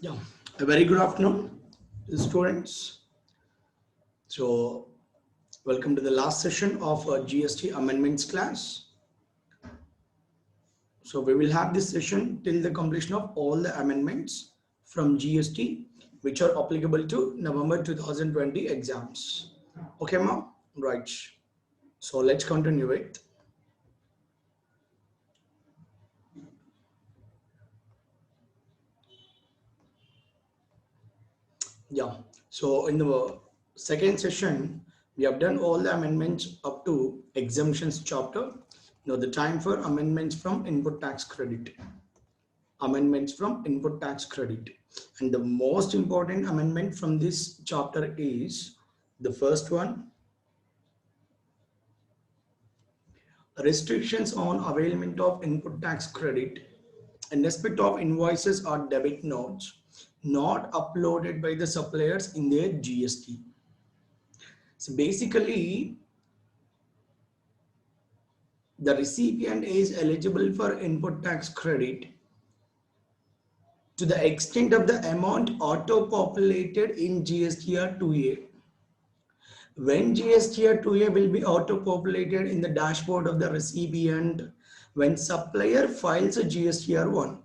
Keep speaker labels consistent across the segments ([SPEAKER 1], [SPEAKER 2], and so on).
[SPEAKER 1] Yeah, a very good afternoon, students. So, welcome to the last session of GST Amendments class. So, we will have this session till the completion of all the amendments from GST, which are applicable to November 2020 exams. Okay, ma'am? Right. So, let's continue it. Yeah. So, in the second session, we have done all the amendments up to exemptions chapter. Now, the time for amendments from input tax credit. Amendments from input tax credit. And the most important amendment from this chapter is the first one, restrictions on availment of input tax credit in respect of invoices or debit notes not uploaded by the suppliers in their GST. So basically, the recipient is eligible for input tax credit to the extent of the amount auto-populated in GSTR 2A. When GSTR 2A will be auto-populated in the dashboard of the recipient when supplier files a GSTR 1.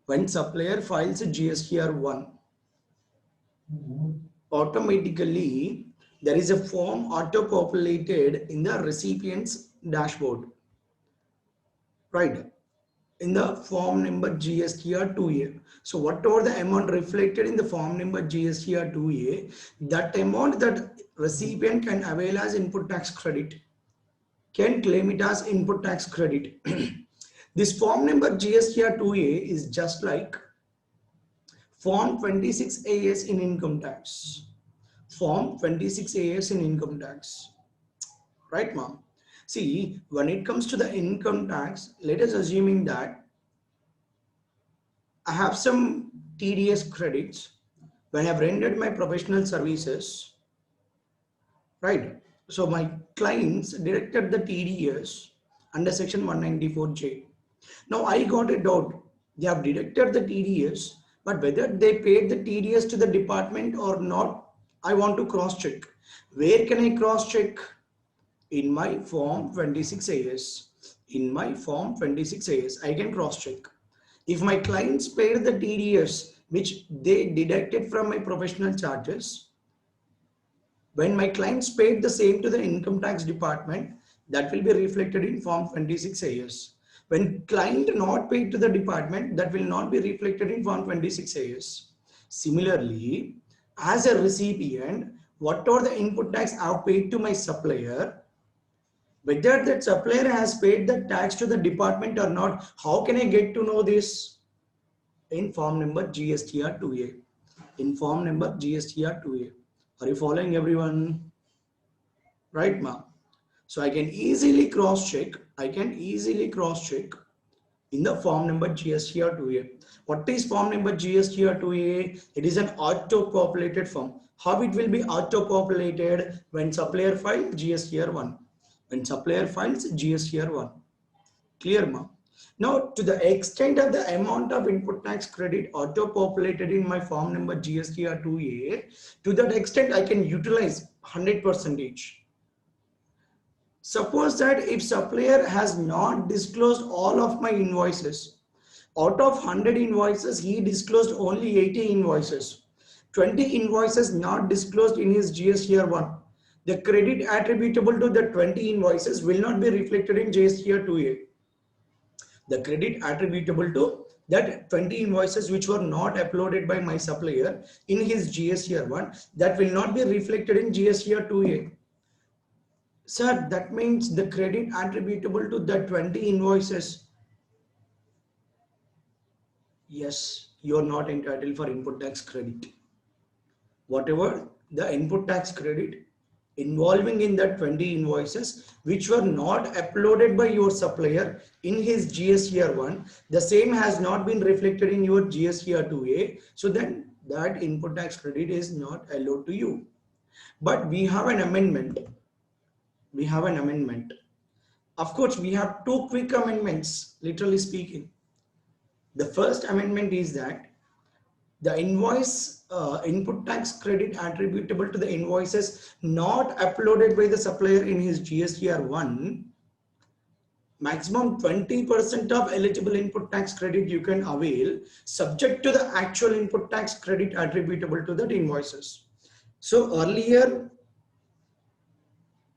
[SPEAKER 1] When supplier files a GSTR 1, automatically there is a form auto-populated in the recipient's dashboard, right? In the form number GSTR 2A. So whatever the amount reflected in the form number GSTR 2A, that amount that recipient can avail as input tax credit, can claim it as input tax credit. This form number GSTR 2A is just like form 26AS in income tax. Form 26AS in income tax. Right, ma'am? See, when it comes to the income tax, let us assuming that I have some TDS credits when I've rendered my professional services, right? So my clients directed the TDS under section 194J. Now I got a doubt. They have deducted the TDS, but whether they paid the TDS to the department or not, I want to cross check. Where can I cross check? In my form 26AS. In my form 26AS, I can cross check. If my clients paid the TDS which they deducted from my professional charges, when my clients paid the same to the income tax department, that will be reflected in form 26AS. When client not paid to the department, that will not be reflected in form 26AS. Similarly, as a recipient, whatever the input tax I have paid to my supplier, whether that supplier has paid the tax to the department or not, how can I get to know this? In form number GSTR 2A. In form number GSTR 2A. Are you following, everyone? Right, ma'am? So I can easily cross check. I can easily cross check in the form number GSTR 2A. What is form number GSTR 2A? It is an auto-populated form. How it will be auto-populated? When supplier files GSTR 1. When supplier files GSTR 1. Clear, ma'am? Now, to the extent of the amount of input tax credit auto-populated in my form number GSTR 2A, to that extent I can utilize 100%. Suppose that if supplier has not disclosed all of my invoices, out of 100 invoices, he disclosed only 80 invoices. 20 invoices not disclosed in his GSTR 1. The credit attributable to the 20 invoices will not be reflected in GSTR 2A. The credit attributable to that 20 invoices which were not uploaded by my supplier in his GSTR 1, that will not be reflected in GSTR 2A. Sir, that means the credit attributable to the 20 invoices. Yes, you are not entitled for input tax credit. Whatever the input tax credit involving in that 20 invoices which were not uploaded by your supplier in his GSTR 1, the same has not been reflected in your GSTR 2A. So then that input tax credit is not allowed to you. But we have an amendment. We have an amendment. Of course, we have two quick amendments, literally speaking. The first amendment is that The invoice input tax credit attributable to the invoices not uploaded by the supplier in his GSTR1, maximum 20% of eligible input tax credit you can avail, subject to the actual input tax credit attributable to that invoices. So earlier,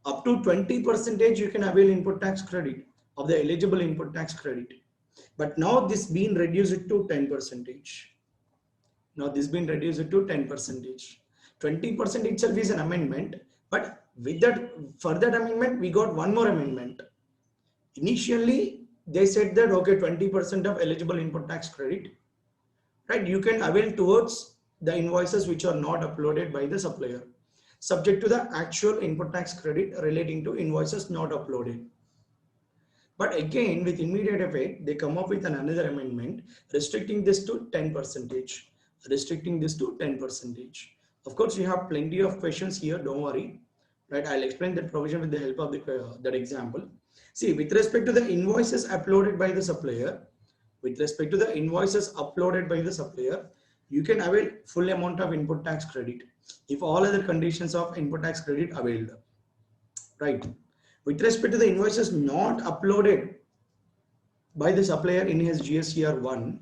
[SPEAKER 1] up to 20% you can avail input tax credit of the eligible input tax credit. But now this been reduced to 10%. Now this been reduced to 10%. 20% itself is an amendment, but with that further amendment, we got one more amendment. Initially, they said that okay, 20% of eligible input tax credit, right? You can avail towards the invoices which are not uploaded by the supplier, subject to the actual input tax credit relating to invoices not uploaded. But again, with immediate effect, they come up with another amendment restricting this to 10%. Restricting this to 10%. Of course, you have plenty of questions here. Don't worry, right? I'll explain that provision with the help of that example. See, with respect to the invoices uploaded by the supplier, you can avail full amount of input tax credit if all other conditions of input tax credit availed, right? With respect to the invoices not uploaded by the supplier in his GSTR1,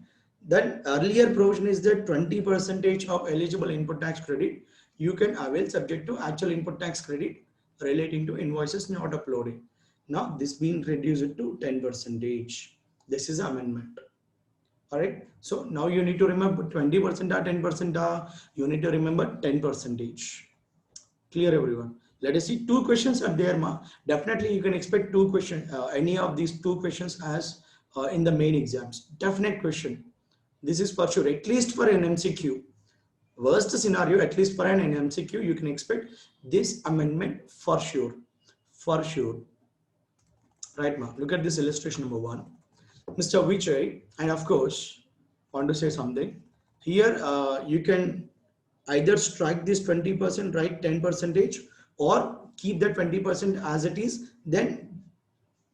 [SPEAKER 1] that earlier provision is that 20% of eligible input tax credit you can avail subject to actual input tax credit relating to invoices not uploaded. Now this being reduced to 10%. This is amendment. All right. So now you need to remember 20% or 10%. You need to remember 10%. Clear, everyone? Let us see two questions are there, ma. Definitely you can expect two questions, any of these two questions as in the main exams. Definite question. This is for sure, at least for an MCQ. Worst scenario, at least for an MCQ, you can expect this amendment for sure. For sure. Right, ma. Look at this illustration number 1. Mr. Vijay, and of course, want to say something. Here, you can either strike this 20%, right, 10%, or keep that 20% as it is, then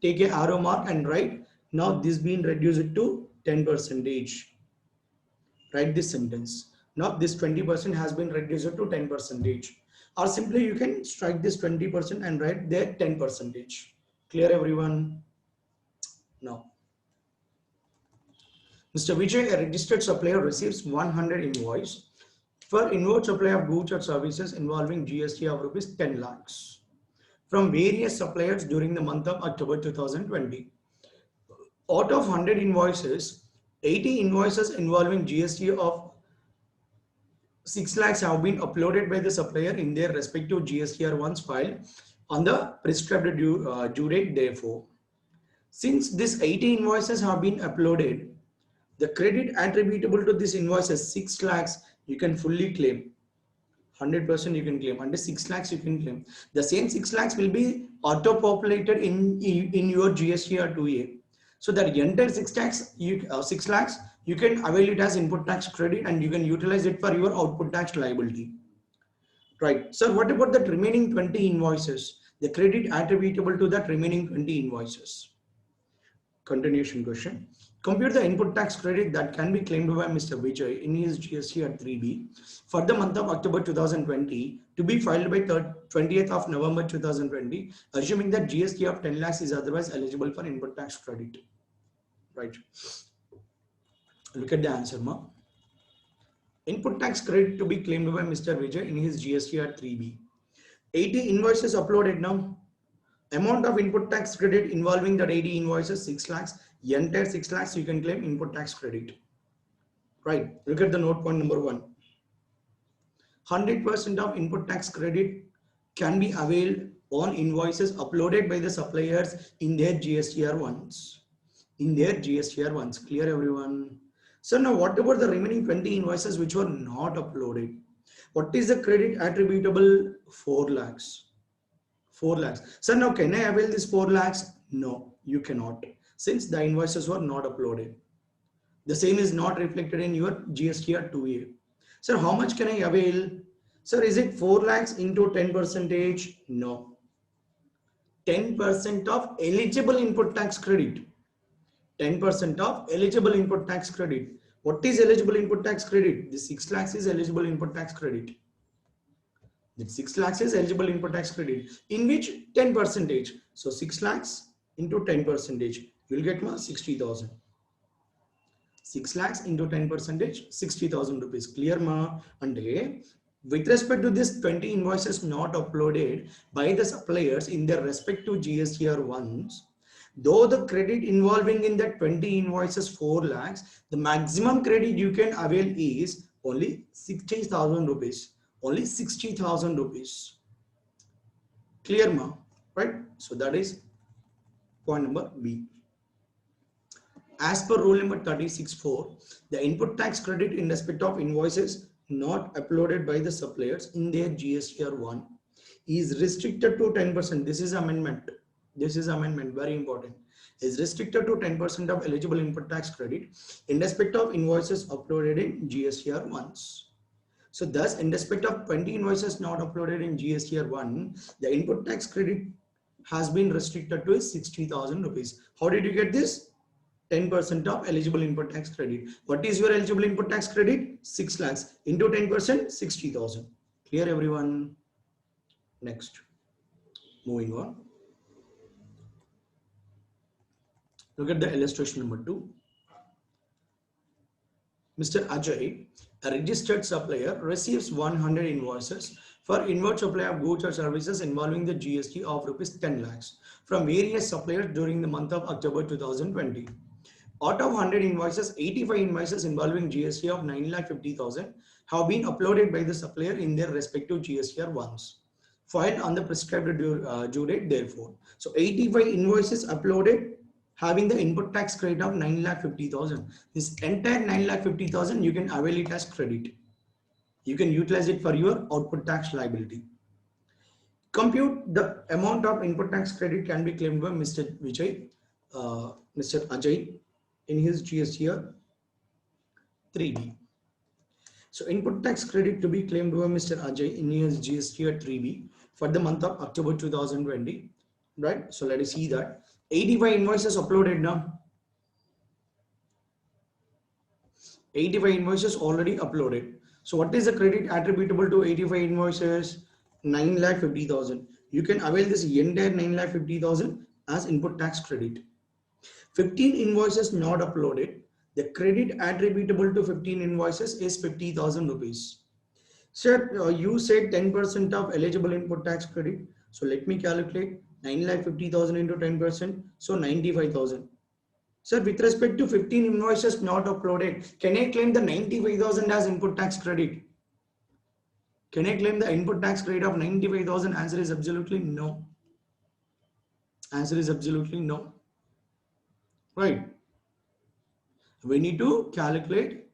[SPEAKER 1] take a arrow mark and write, now this being reduced to 10%. Write this sentence. Now this 20% has been reduced to 10%. Or simply you can strike this 20% and write there 10%. Clear, everyone? Now, Mr. Vijay, a registered supplier, receives 100 invoice for inward supply of goods or services involving GST of rupees 10 lakhs from various suppliers during the month of October 2020. Out of 100 invoices, 80 invoices involving GST of 6 lakhs have been uploaded by the supplier in their respective GSTR1s file on the prescribed due date. Therefore, since these 80 invoices have been uploaded, the credit attributable to this invoice is 6 lakhs you can fully claim. 100% you can claim. Under 6 lakhs you can claim. The same 6 lakhs will be auto-populated in your GSTR 2A. So that entire 6 lakhs, 6 lakhs, you can avail it as input tax credit and you can utilize it for your output tax liability. Right. So what about that remaining 20 invoices? The credit attributable to that remaining 20 invoices. Continuation question. Compute the input tax credit that can be claimed by Mr. Vijay in his GSTR 3B for the month of October 2020 to be filed by 20th of November 2020, assuming that GST of 10 lakhs is otherwise eligible for input tax credit. Right. Look at the answer, ma. Input tax credit to be claimed by Mr. Vijay in his GSTR 3B. 80 invoices uploaded now. Amount of input tax credit involving that 80 invoices 6 lakhs. Entire 6 lakhs you can claim input tax credit. Right. Look at the note point number 1. 100% of input tax credit can be availed on invoices uploaded by the suppliers in their GSTR1s. In their GSTR1s. Clear, everyone? So now what about the remaining 20 invoices which were not uploaded? What is the credit attributable? 4 lakhs. 4 lakhs. So now can I avail this 4 lakhs? No, you cannot, since the invoices were not uploaded. The same is not reflected in your GSTR 2A. Sir, how much can I avail? Sir, is it 4 lakhs into 10%? No. 10% of eligible input tax credit. 10% of eligible input tax credit. What is eligible input tax credit? The 6 lakhs is eligible input tax credit. That 6 lakhs is eligible input tax credit, in which 10 percentage. So 6 lakhs into 10 percentage, you will get 60,000. 6 lakhs into 10 percentage, 60,000 rupees. Clear ma? And with respect to this 20 invoices not uploaded by the suppliers in their respective GSTR ones, though the credit involving in that 20 invoices 4 lakhs, the maximum credit you can avail is only 60,000 rupees. Only 60,000 rupees. Clear ma? Right? So that is point number B. As per rule number 36.4, the input tax credit in respect of invoices not uploaded by the suppliers in their GSTR 1 is restricted to 10%. This is amendment. This is amendment, very important. Is restricted to 10% of eligible input tax credit in respect of invoices uploaded in GSTR 1s. So thus, in respect of 20 invoices not uploaded in GSTR 1, the input tax credit has been restricted to 60,000 rupees. How did you get this? 10% of eligible input tax credit. What is your eligible input tax credit? 6 lakhs into 10%, 60,000. Clear everyone? Next, moving on. Look at the illustration number 2. Mr. Ajay, a registered supplier, receives 100 invoices for inward supply of goods or services involving the GST of rupees 10 lakhs from various suppliers during the month of October 2020. Out of 100 invoices, 85 invoices involving GST of 9,50,000 have been uploaded by the supplier in their respective GSTR ones, filed on the prescribed due date therefore. So 85 invoices uploaded having the input tax credit of 9,50,000. This entire 9,50,000 you can avail it as credit. You can utilize it for your output tax liability. Compute the amount of input tax credit can be claimed by Mr. Vijay, Mr. Ajay in his GSTR 3B. So input tax credit to be claimed by Mr. Ajay in his GSTR 3B for the month of October 2020. Right? So let us see that. 85 invoices uploaded now. 85 invoices already uploaded. So what is the credit attributable to 85 invoices? 9,50,000. You can avail this entire 9,50,000 as input tax credit. 15 invoices not uploaded. The credit attributable to 15 invoices is 50,000 rupees. Sir, you said 10% of eligible input tax credit. So let me calculate 9,50,000 into 10%. So 95,000. Sir, with respect to 15 invoices not uploaded, can I claim the 95,000 as input tax credit? Can I claim the input tax credit of 95,000? Answer is absolutely no. Answer is absolutely no. Right. We need to calculate,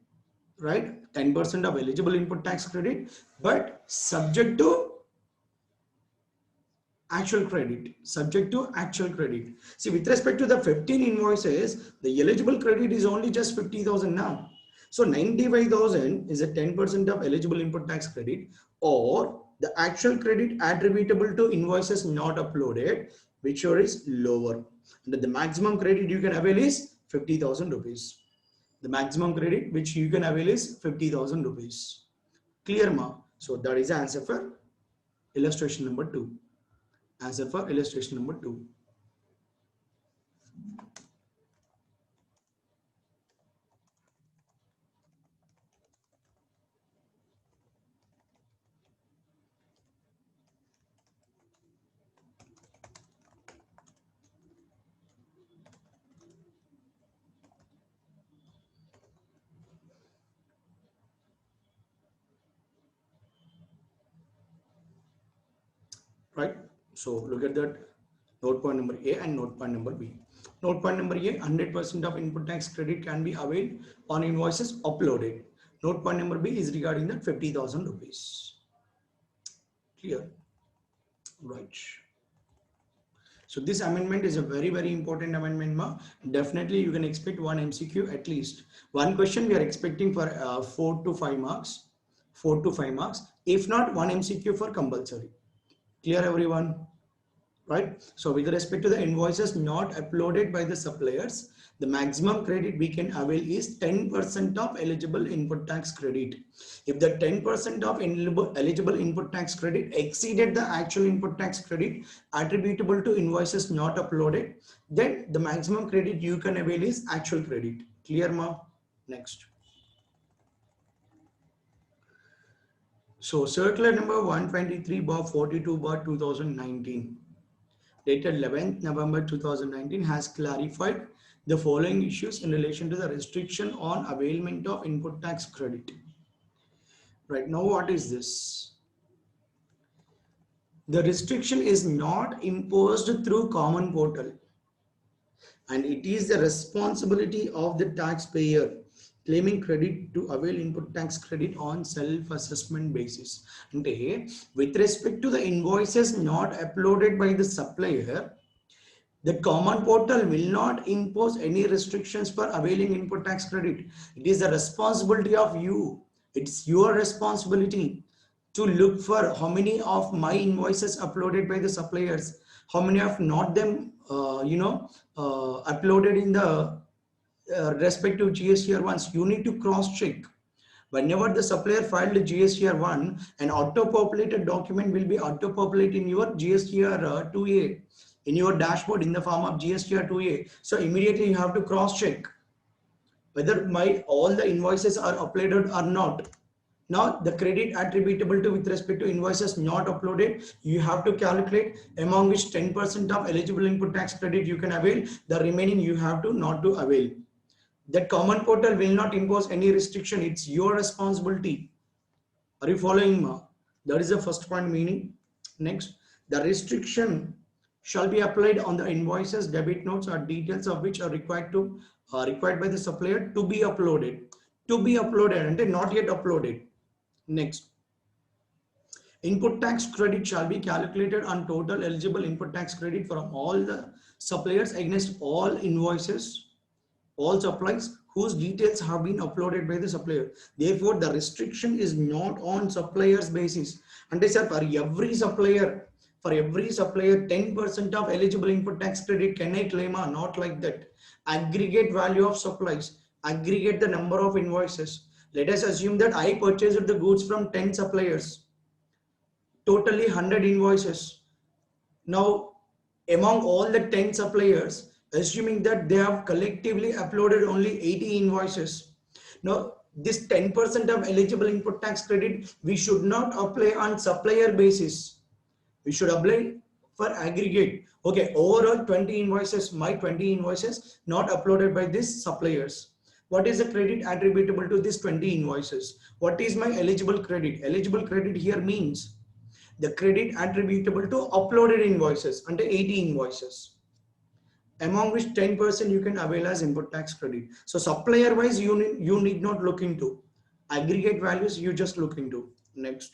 [SPEAKER 1] right, 10% of eligible input tax credit, but subject to actual credit. Subject to actual credit. See, with respect to the 15 invoices, the eligible credit is only just 50,000 now. So 95,000 is a 10% of eligible input tax credit, or the actual credit attributable to invoices not uploaded, which is lower. And the maximum credit you can avail is 50,000 rupees. The maximum credit which you can avail is 50,000 rupees. Clear ma? So that is the answer for illustration number 2. Answer for illustration number 2. Right? So look at that. Note point number A and note point number B. Note point number A, 100% of input tax credit can be availed on invoices uploaded. Note point number B is regarding that 50,000 rupees. Clear? Right. So this amendment is a very, very important amendment. Ma. Definitely you can expect one MCQ at least. One question we are expecting for 4 to 5 marks. 4 to 5 marks. If not, one MCQ for compulsory. Clear everyone? Right? So with respect to the invoices not uploaded by the suppliers, The maximum credit we can avail is 10% of eligible input tax credit. If the 10% of eligible input tax credit exceeded the actual input tax credit attributable to invoices not uploaded, then the maximum credit you can avail is actual credit. Clear, ma? Next. So circular number 123/42/2019 dated 11th November 2019 has clarified the following issues in relation to the restriction on availment of input tax credit. Right now, what is this? The restriction is not imposed through common portal, and it is the responsibility of the taxpayer claiming credit to avail input tax credit on self-assessment basis. And with respect to the invoices not uploaded by the supplier, the common portal will not impose any restrictions for availing input tax credit. It is the responsibility of you. It's your responsibility to look for how many of my invoices uploaded by the suppliers, how many of not them, uploaded in the respective GSTR1s. You need to cross check. Whenever the supplier filed a GSTR1, an auto-populated document will be auto-populated in your GSTR2A, in your dashboard in the form of GSTR2A. So immediately you have to cross-check whether all the invoices are uploaded or not. Now the credit attributable to with respect to invoices not uploaded, you have to calculate among which 10% of eligible input tax credit you can avail, the remaining you have to not to avail. That common portal will not impose any restriction. It's your responsibility. Are you following, ma? That is the first point meaning. Next, the restriction shall be applied on the invoices, debit notes, or details of which are required by the supplier to be uploaded. To be uploaded and not yet uploaded. Next, input tax credit shall be calculated on total eligible input tax credit from all the suppliers against all invoices, all supplies whose details have been uploaded by the supplier. Therefore, the restriction is not on supplier's basis. And they said for every supplier, 10% of eligible input tax credit can I claim? Not like that. Aggregate value of supplies, aggregate the number of invoices. Let us assume that I purchased the goods from 10 suppliers, totally 100 invoices. Now, among all the 10 suppliers, assuming that they have collectively uploaded only 80 invoices. Now, this 10% of eligible input tax credit, we should not apply on supplier basis. We should apply for aggregate. Okay, overall 20 invoices, my 20 invoices not uploaded by these suppliers. What is the credit attributable to these 20 invoices? What is my eligible credit? Eligible credit here means the credit attributable to uploaded invoices under 80 invoices, among which 10% you can avail as input tax credit. So supplier wise, you need not look into aggregate values, you just look into. Next,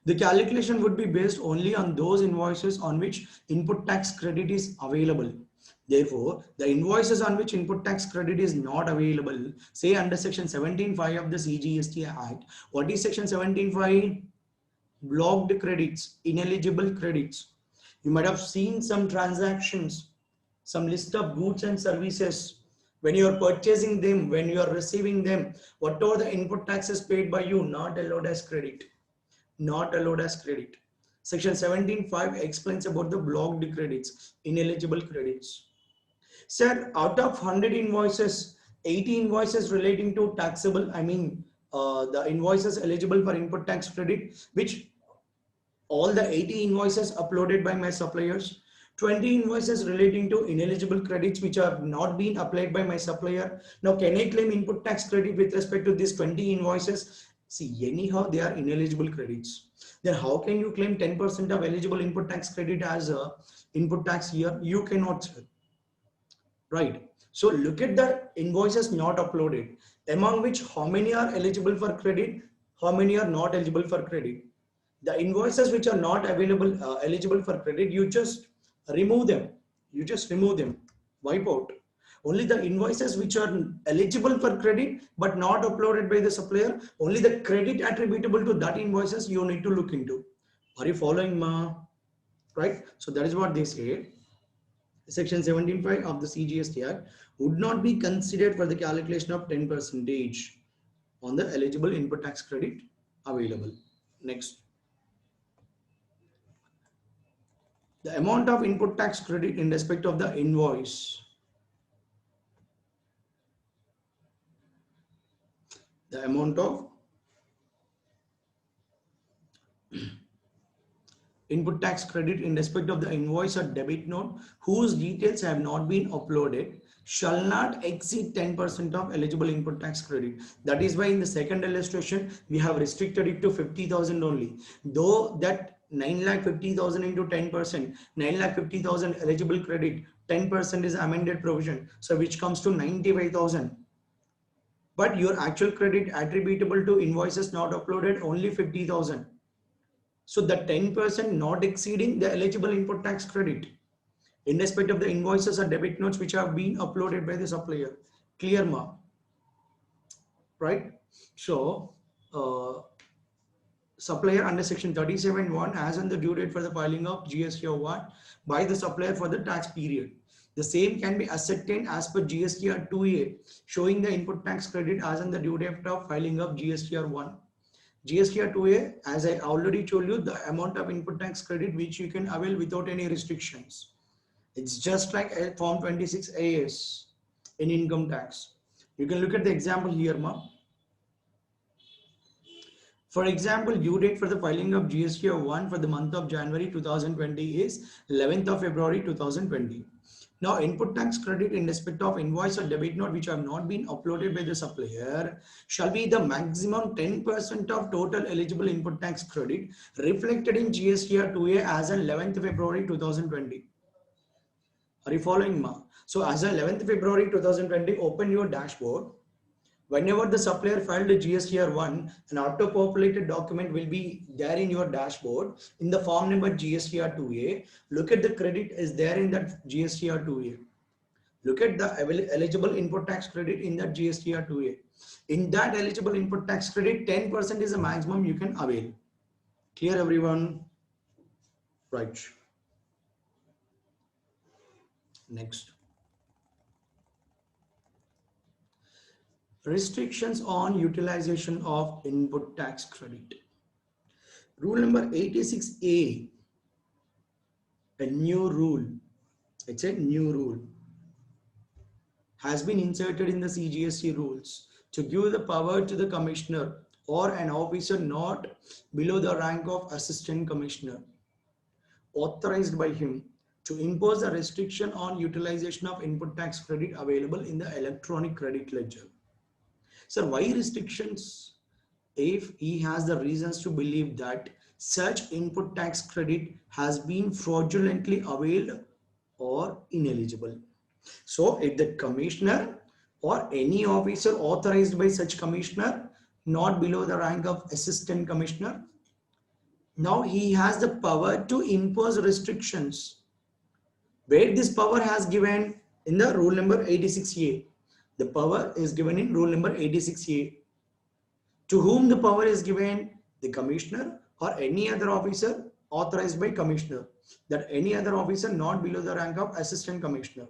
[SPEAKER 1] the calculation would be based only on those invoices on which input tax credit is available. Therefore, the invoices on which input tax credit is not available, say under section 17(5) of the CGST Act. What is section 17(5)? Blocked credits, ineligible credits. You might have seen some transactions, some list of goods and services. When you are purchasing them, when you are receiving them, whatever the input taxes paid by you, not allowed as credit. Not allowed as credit. Section 17(5) explains about the blocked credits, ineligible credits. Sir, out of 100 invoices, 80 invoices relating to taxable, the invoices eligible for input tax credit, which all the 80 invoices uploaded by my suppliers, 20 invoices relating to ineligible credits which are not being applied by my supplier. Now, can I claim input tax credit with respect to these 20 invoices? See, anyhow, they are ineligible credits. Then how can you claim 10% of eligible input tax credit as a input tax here? You cannot, sir. Right. So look at the invoices not uploaded, among which how many are eligible for credit, how many are not eligible for credit. The invoices which are not available, eligible for credit, you just remove them. You just remove them, wipe out. Only the invoices which are eligible for credit but not uploaded by the supplier, only the credit attributable to that invoices you need to look into. Are you following, ma? Right? So that is what they say. Section 17.5 of the CGST Act would not be considered for the calculation of 10% on the eligible input tax credit available. Next, the amount of input tax credit in respect of the invoice. The amount of input tax credit in respect of the invoice or debit note whose details have not been uploaded shall not exceed 10% of eligible input tax credit. That is why in the second illustration we have restricted it to 50,000 only. Though that 9,50,000 into 10%, 9,50,000 eligible credit, 10% is amended provision, so which comes to 95,000. But your actual credit attributable to invoices not uploaded only 50,000. So the 10% not exceeding the eligible input tax credit in respect of the invoices or debit notes which have been uploaded by the supplier. Clear, ma? Right? So, supplier under section 37(1) as on the due date for the filing of GSTR 1 by the supplier for the tax period. The same can be ascertained as per GSTR 2A, showing the input tax credit as on the due date of filing of GSTR 1. GSTR 2A, as I already told you, the amount of input tax credit which you can avail without any restrictions. It's just like a Form 26 AS in income tax. You can look at the example here, ma. For example, due date for the filing of GSTR 1 for the month of January 2020 is 11th of February 2020. Now, input tax credit in respect of invoice or debit note which have not been uploaded by the supplier shall be the maximum 10% of total eligible input tax credit reflected in GSTR 2A as on 11th February 2020. Are you following, ma? So, as on 11th February 2020, open your dashboard. Whenever the supplier filed a GSTR 1, an auto-populated document will be there in your dashboard in the form number GSTR 2A. Look at the credit is there in that GSTR 2A. Look at the eligible input tax credit in that GSTR 2A. In that eligible input tax credit, 10% is the maximum you can avail. Clear, everyone? Right. Next. Restrictions on utilization of input tax credit. Rule number 86A, a new rule. It's a new rule. Has been inserted in the CGST rules to give the power to the commissioner or an officer not below the rank of assistant commissioner authorized by him to impose a restriction on utilization of input tax credit available in the electronic credit ledger. So why restrictions? If he has the reasons to believe that such input tax credit has been fraudulently availed or ineligible. So if the commissioner or any officer authorized by such commissioner not below the rank of assistant commissioner, now he has the power to impose restrictions. Where this power has given in the rule number 86A. The power is given in rule number 86A. To whom the power is given? The commissioner or any other officer authorized by commissioner. That any other officer not below the rank of assistant commissioner.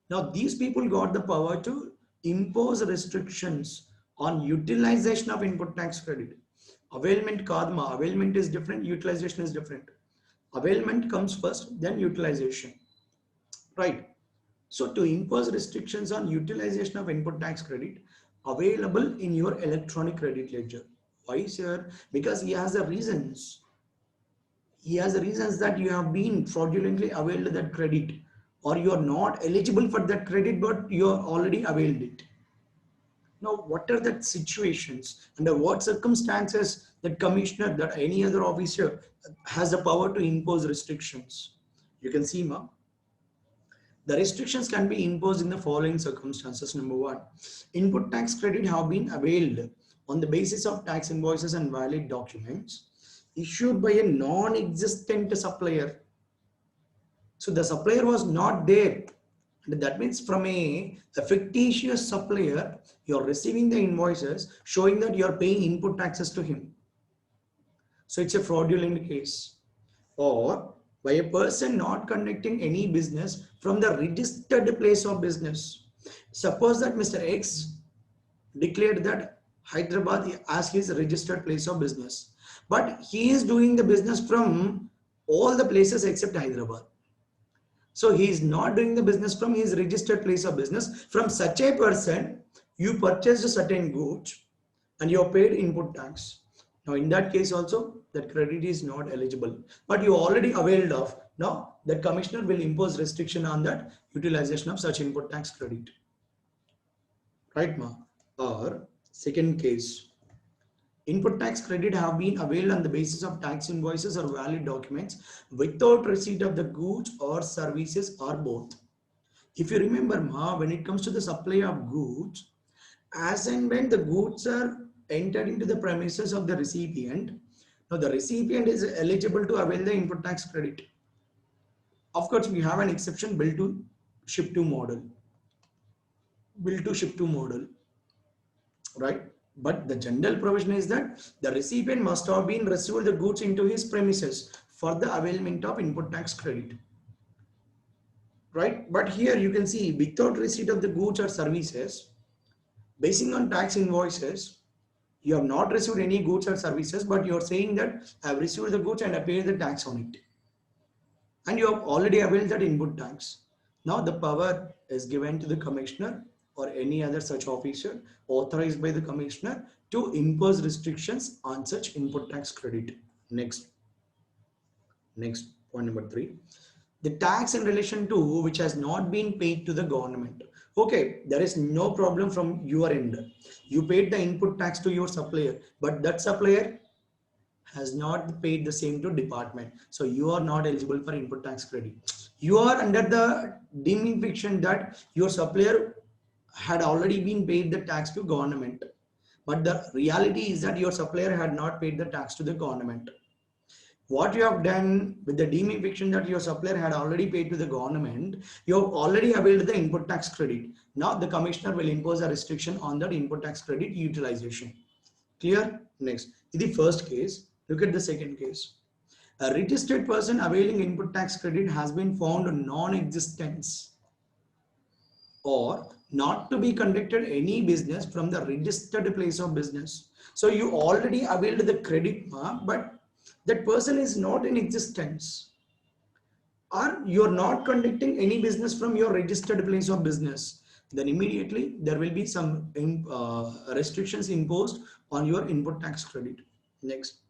[SPEAKER 1] Now these people got the power to impose restrictions on utilization of input tax credit. Availment kadma. Availment is different, utilization is different. Availment comes first, then utilization. Right. So to impose restrictions on utilization of input tax credit available in your electronic credit ledger. Why, sir? Because he has the reasons. He has the reasons that you have been fraudulently availed that credit or you are not eligible for that credit but you are already availed it. Now, what are the situations, under what circumstances that commissioner, that any other officer has the power to impose restrictions? You can see, ma. The restrictions can be imposed in the following circumstances. Number one, input tax credit have been availed on the basis of tax invoices and valid documents issued by a non-existent supplier. So the supplier was not there. And that means from a fictitious supplier, you're receiving the invoices showing that you're paying input taxes to him. So it's a fraudulent case. Or by a person not conducting any business from the registered place of business. Suppose that Mr. X declared that Hyderabad as his registered place of business, but he is doing the business from all the places except Hyderabad. So he is not doing the business from his registered place of business. From such a person, you purchased certain goods and you have paid input tax. Now in that case also, that credit is not eligible. But you already availed of. Now the commissioner will impose restriction on that utilization of such input tax credit. Right, ma? Or second case, input tax credit have been availed on the basis of tax invoices or valid documents without receipt of the goods or services or both. If you remember, ma, when it comes to the supply of goods, as and when the goods are entered into the premises of the recipient, now the recipient is eligible to avail the input tax credit. Of course, we have an exception, bill to ship to model. Bill to ship to model, right? But the general provision is that the recipient must have been received the goods into his premises for the availment of input tax credit, right? But here you can see without receipt of the goods or services, basing on tax invoices, you have not received any goods or services, but you are saying that I have received the goods and I paid the tax on it. And you have already availed that input tax. Now the power is given to the commissioner or any other such officer authorized by the commissioner to impose restrictions on such input tax credit. Next point number 3. The tax in relation to which has not been paid to the government. Okay, there is no problem from your end. You paid the input tax to your supplier, but that supplier has not paid the same to department. So you are not eligible for input tax credit. You are under the deeming fiction that your supplier had already been paid the tax to government. But the reality is that your supplier had not paid the tax to the government. What you have done with the deeming fiction that your supplier had already paid to the government, you have already availed the input tax credit. Now the commissioner will impose a restriction on that input tax credit utilization. Clear? Next. In the first case, look at the second case. A registered person availing input tax credit has been found non-existent or not to be conducted any business from the registered place of business. So you already availed the credit, but that person is not in existence, or you're not conducting any business from your registered place of business, then immediately there will be some restrictions imposed on your input tax credit. Next,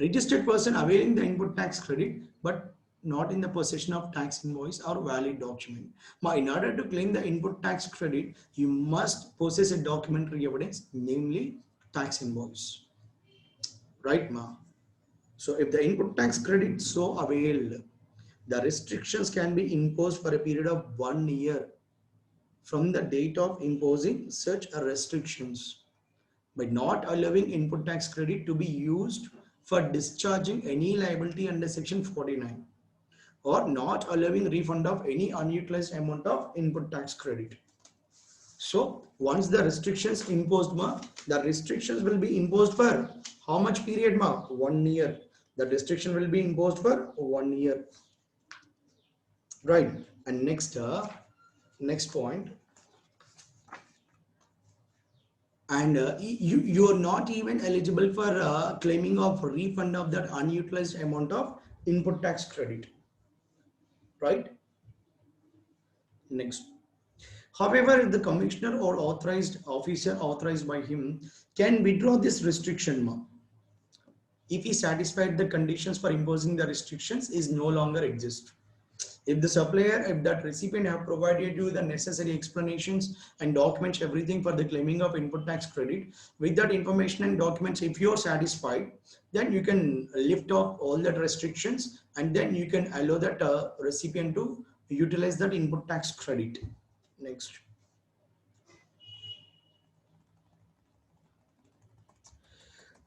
[SPEAKER 1] registered person availing the input tax credit but not in the possession of tax invoice or valid document. Now, in order to claim the input tax credit, you must possess a documentary evidence, namely tax invoice. Right, ma? So if the input tax credit so availed, the restrictions can be imposed for a period of 1 year from the date of imposing such restrictions by not allowing input tax credit to be used for discharging any liability under section 49 or not allowing refund of any unutilized amount of input tax credit. So once the restrictions imposed, the restrictions will be imposed for how much period, 1 year. The restriction will be imposed for 1 year. Right. And next point, and you are not even eligible for claiming of refund of that unutilized amount of input tax credit, right? Next, however, the commissioner or authorized officer authorized by him can withdraw this restriction if he satisfied the conditions for imposing the restrictions is no longer exist. If the supplier, if that recipient have provided you the necessary explanations and documents everything for the claiming of input tax credit, with that information and documents, if you are satisfied, then you can lift off all that restrictions and then you can allow that recipient to utilize that input tax credit. Next.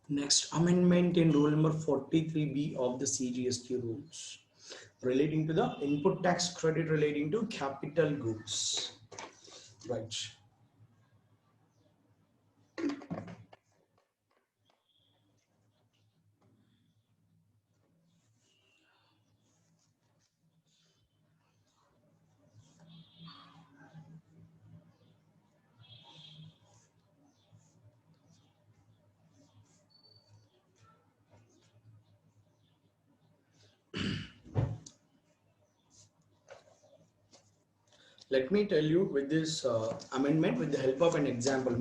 [SPEAKER 1] Next, amendment in rule number 43B of the CGST rules relating to the input tax credit relating to capital goods. Right. Let me tell you with this amendment with the help of an example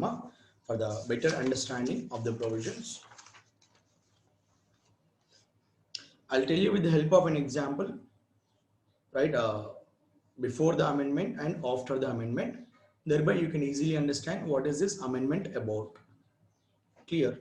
[SPEAKER 1] for the better understanding of the provisions. I'll tell you with the help of an example, right, before the amendment and after the amendment. Thereby you can easily understand what is this amendment about. Clear?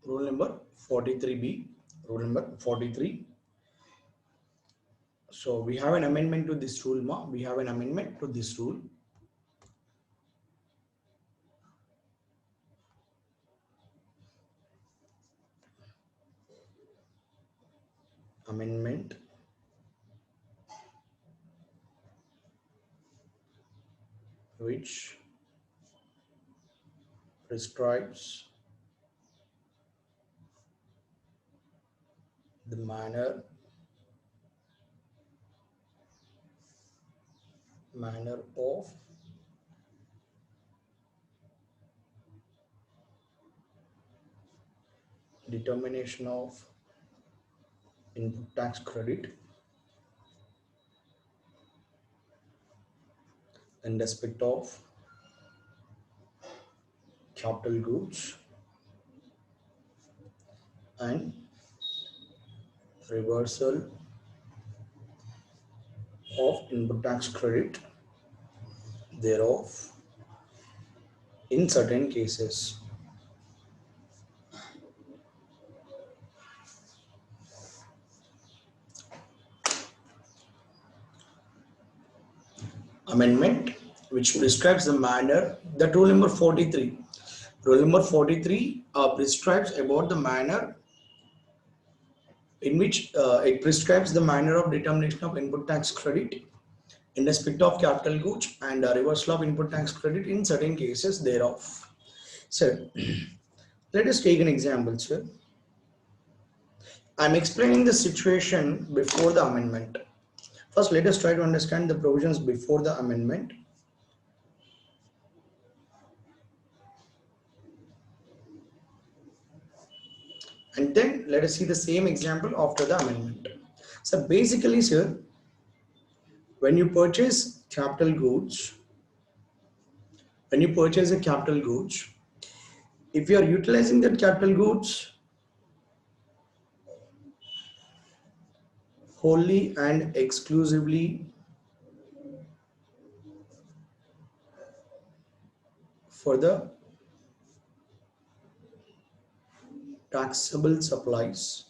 [SPEAKER 1] Rule number 43B. Rule number 43. So we have an amendment to this rule we have an amendment to this rule. Amendment which prescribes the manner of determination of input tax credit in respect of capital goods and reversal of input tax credit thereof in certain cases. Amendment which prescribes the manner, that rule number 43. Rule number 43 prescribes about the manner in which it prescribes the manner of determination of input tax credit in respect of capital goods and reversal of input tax credit in certain cases thereof. So let us take an example, sir. I'm explaining the situation before the amendment. First, let us try to understand the provisions before the amendment. And then let us see the same example after the amendment. So basically, sir, when you purchase capital goods, when you purchase a capital goods, if you are utilizing that capital goods wholly and exclusively for the taxable supplies,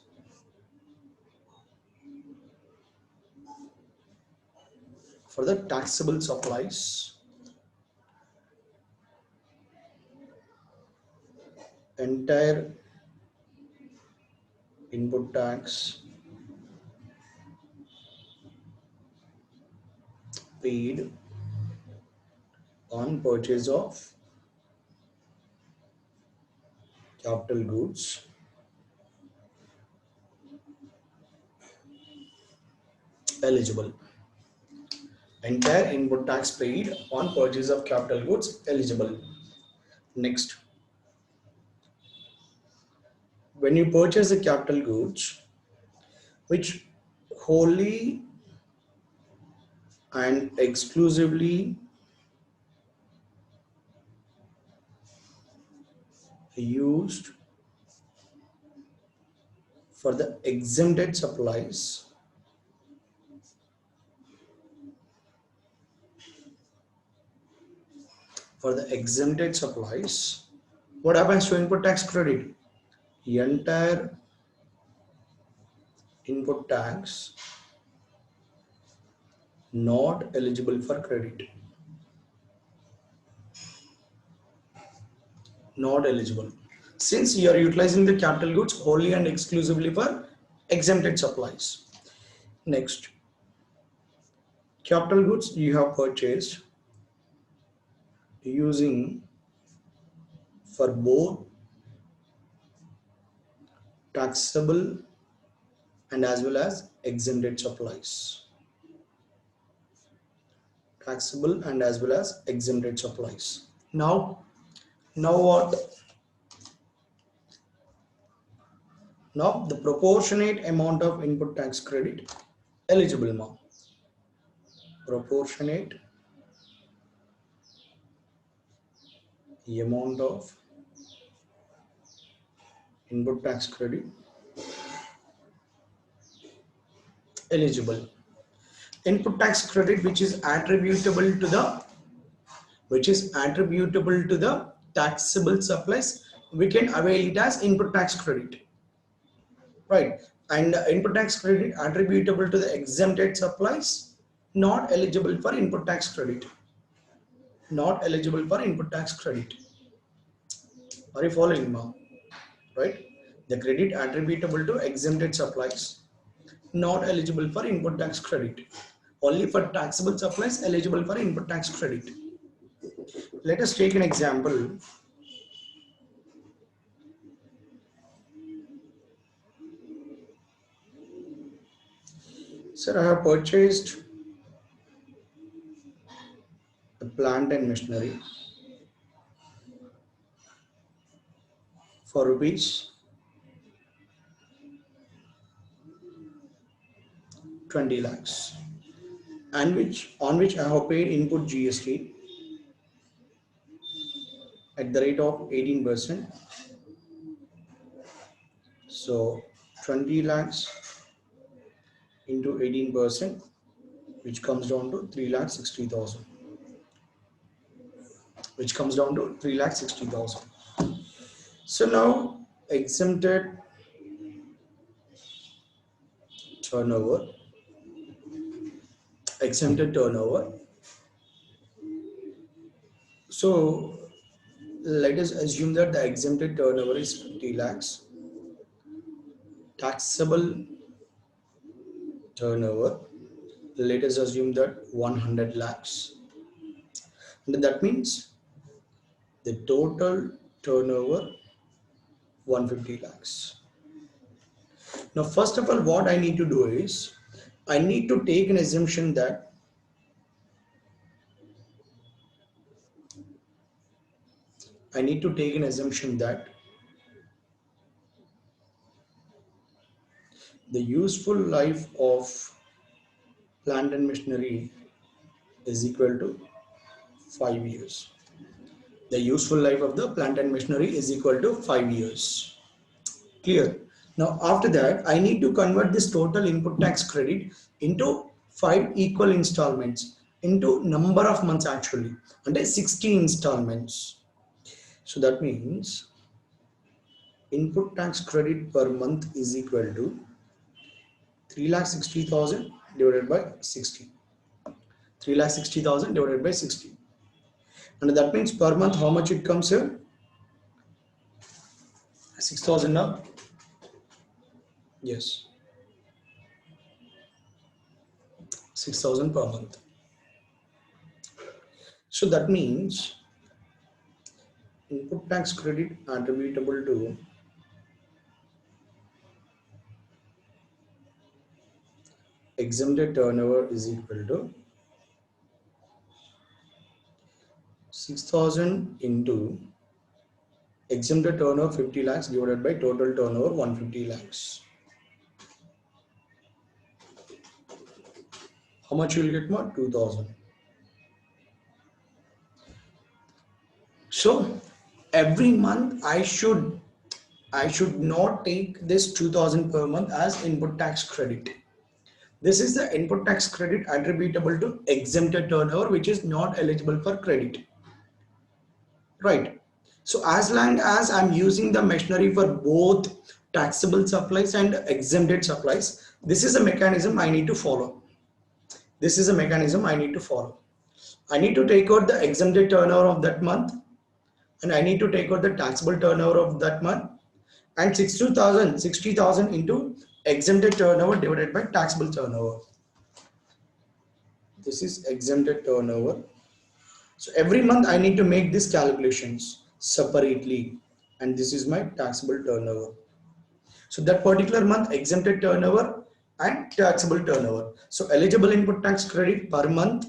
[SPEAKER 1] for the taxable supplies, entire input tax paid on purchase of capital goods eligible. Entire input tax paid on purchase of capital goods eligible. Next, when you purchase the capital goods which wholly and exclusively used for the exempted supplies, what happens to input tax credit? Entire input tax not eligible for credit, not eligible. since you are utilizing the capital goods wholly and exclusively for exempted supplies. Next, capital goods you have purchased using for both taxable and as well as exempted supplies. Taxable and as well as exempted supplies. Now what? Now the proportionate amount of input tax credit eligible now. Proportionate amount of input tax credit eligible. Input tax credit which is attributable to the taxable supplies, we can avail it as input tax credit, right? And input tax credit attributable to the exempted supplies not eligible for input tax credit. Not eligible for input tax credit. Are you following now? Right? The credit attributable to exempted supplies not eligible for input tax credit. Only for taxable supplies eligible for input tax credit. Let us take an example. Sir, I have purchased a plant and machinery for rupees 20 lakhs and on which I have paid input GST at the rate of 18%. So 20 lakhs into 18%, which comes down to 3,60,000. Which comes down to 3,60,000. So now exempted turnover. So let us assume that the exempted turnover is 50 lakhs. Taxable turnover, let us assume that 100 lakhs. And that means the total turnover 150 lakhs. Now, first of all, what I need to do is I need to take an assumption that the useful life of plant and machinery is equal to 5 years. The useful life of the plant and machinery is equal to 5 years. Clear? Now, after that, I need to convert this total input tax credit into 5 equal installments, into number of months actually, and 60 installments. So that means input tax credit per month is equal to 3,60,000 divided by 60. 3,60,000 divided by 60. And that means per month how much it comes here? 6,000 now? Yes. 6,000 per month. So that means input tax credit attributable to exempted turnover is equal to 6,000 into exempted turnover 50 lakhs divided by total turnover 150 lakhs. How much you will get more? 2,000. So every month I should not take this 2,000 per month as input tax credit. This is the input tax credit attributable to exempted turnover which is not eligible for credit. Right. So as long as I'm using the machinery for both taxable supplies and exempted supplies, this is a mechanism I need to follow. I need to take out the exempted turnover of that month and I need to take out the taxable turnover of that month, and 60,000 into exempted turnover divided by taxable turnover. This is exempted turnover. So every month I need to make these calculations separately, and this is my taxable turnover. So that particular month exempted turnover and taxable turnover. So eligible input tax credit per month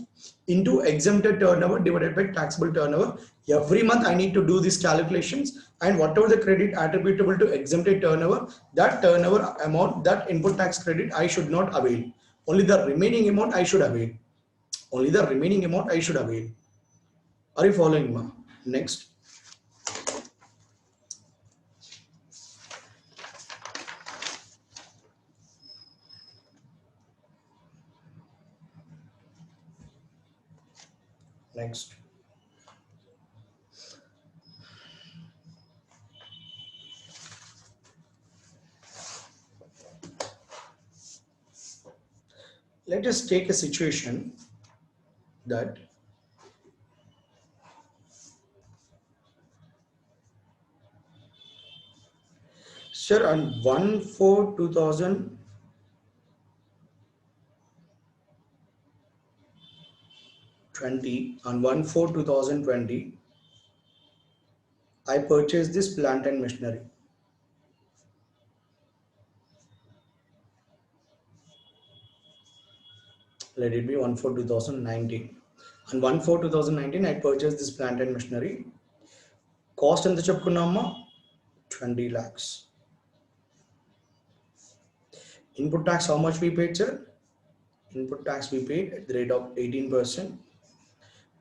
[SPEAKER 1] into exempted turnover divided by taxable turnover. Every month I need to do these calculations, and whatever the credit attributable to exempted turnover, that turnover amount, that input tax credit I should not avail. Only the remaining amount I should avail. Only the remaining amount I should avail. Are you following me? Next. Next. Let us take a situation that sir, on 1/4/2020, on 1/4/2020, I purchased this plant and machinery. Let it be 1/4/2019. On 1/4/2019, I purchased this plant and machinery. Cost ఎంత చెప్పుకున్నామా? 20 lakhs. Input tax, how much we paid, sir? Input tax we paid at the rate of 18%,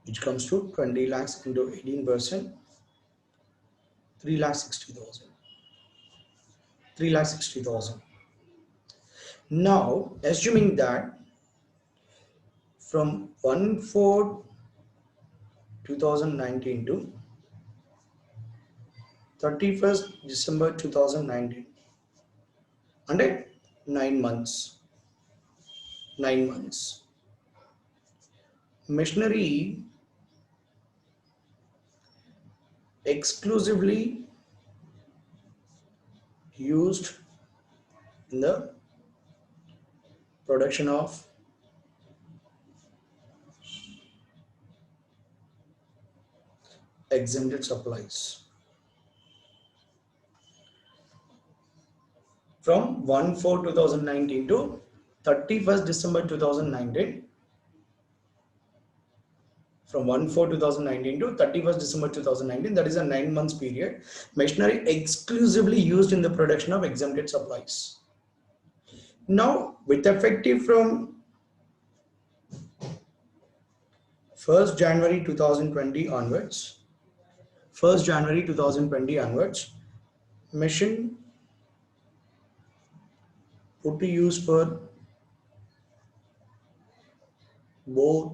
[SPEAKER 1] which comes to 20 lakhs into 18%, 3,60,000. 3,60,000. Now, assuming that from 1/4/2019 to 31st December 2019, and 9 months. 9 months. Machinery exclusively used in the production of exempted supplies. From 1/4/2019 to 31st December 2019, from 1/4/2019 to 31st December 2019, that is a 9 months period, machinery exclusively used in the production of exempted supplies. Now, with effective from 1st January 2020 onwards, 1st January 2020 onwards, machine put to use for both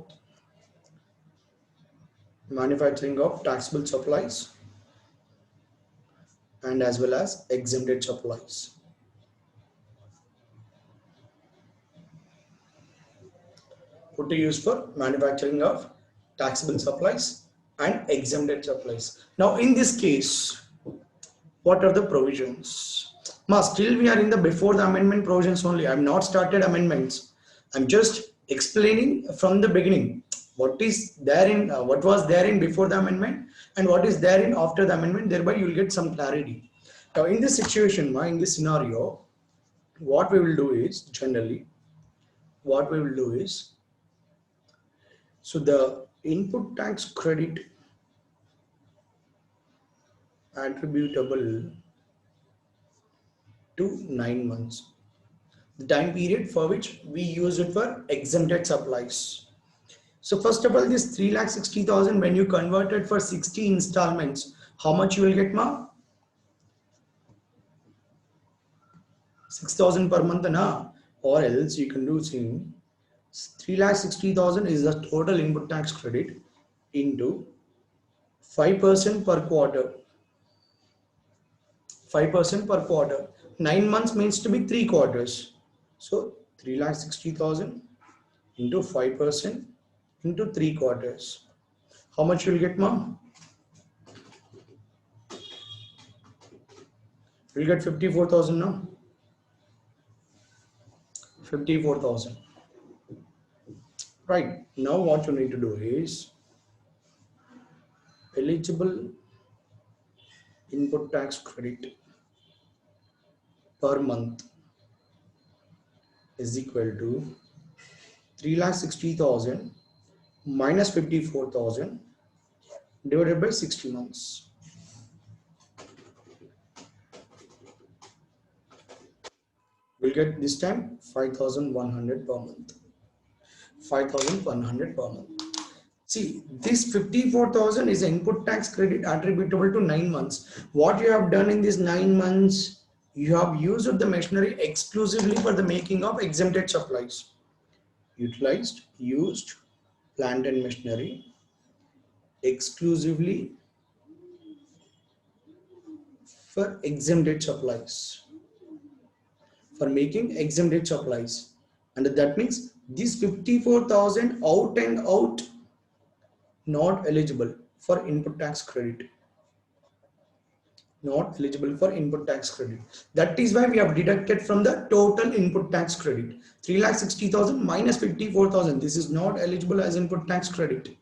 [SPEAKER 1] manufacturing of taxable supplies and as well as exempted supplies. Put to use for manufacturing of taxable supplies and exempted supplies. Now, in this case, what are the provisions? Still we are in the before the amendment provisions only. I have not started amendments. I'm just explaining from the beginning what is there in what was there in before the amendment and what is there in after the amendment. Thereby, you will get some clarity. Now, in this situation, in this scenario, what we will do is generally, what we will do is, so the input tax credit attributable to 9 months, the time period for which we use it for exempted supplies. So first of all, this 3,60,000, when you convert it for 60 installments, how much you will get, 6,000 per month, na? Or else you can do same. 3,60,000 is the total input tax credit into 5% per quarter. 5% per quarter. 9 months means to be 3 quarters. So 3,60,000 into 5% into 3 quarters. How much you will get, ma'am? You'll get 54,000 now. 54,000. Right. Now what you need to do is eligible input tax credit per month is equal to 3,60,000 minus 54,000 divided by 60 months. We'll get this time 5,100 per month. 5,100 per month. See, this 54,000 is input tax credit attributable to 9 months. What you have done in these 9 months, you have used the machinery exclusively for the making of exempted supplies. Utilized, used plant and machinery exclusively for exempted supplies, for making exempted supplies. And that means this 54,000 out and out not eligible for input tax credit. Not eligible for input tax credit. That is why we have deducted from the total input tax credit. 3,60,000 minus 54,000. This is not eligible as input tax credit.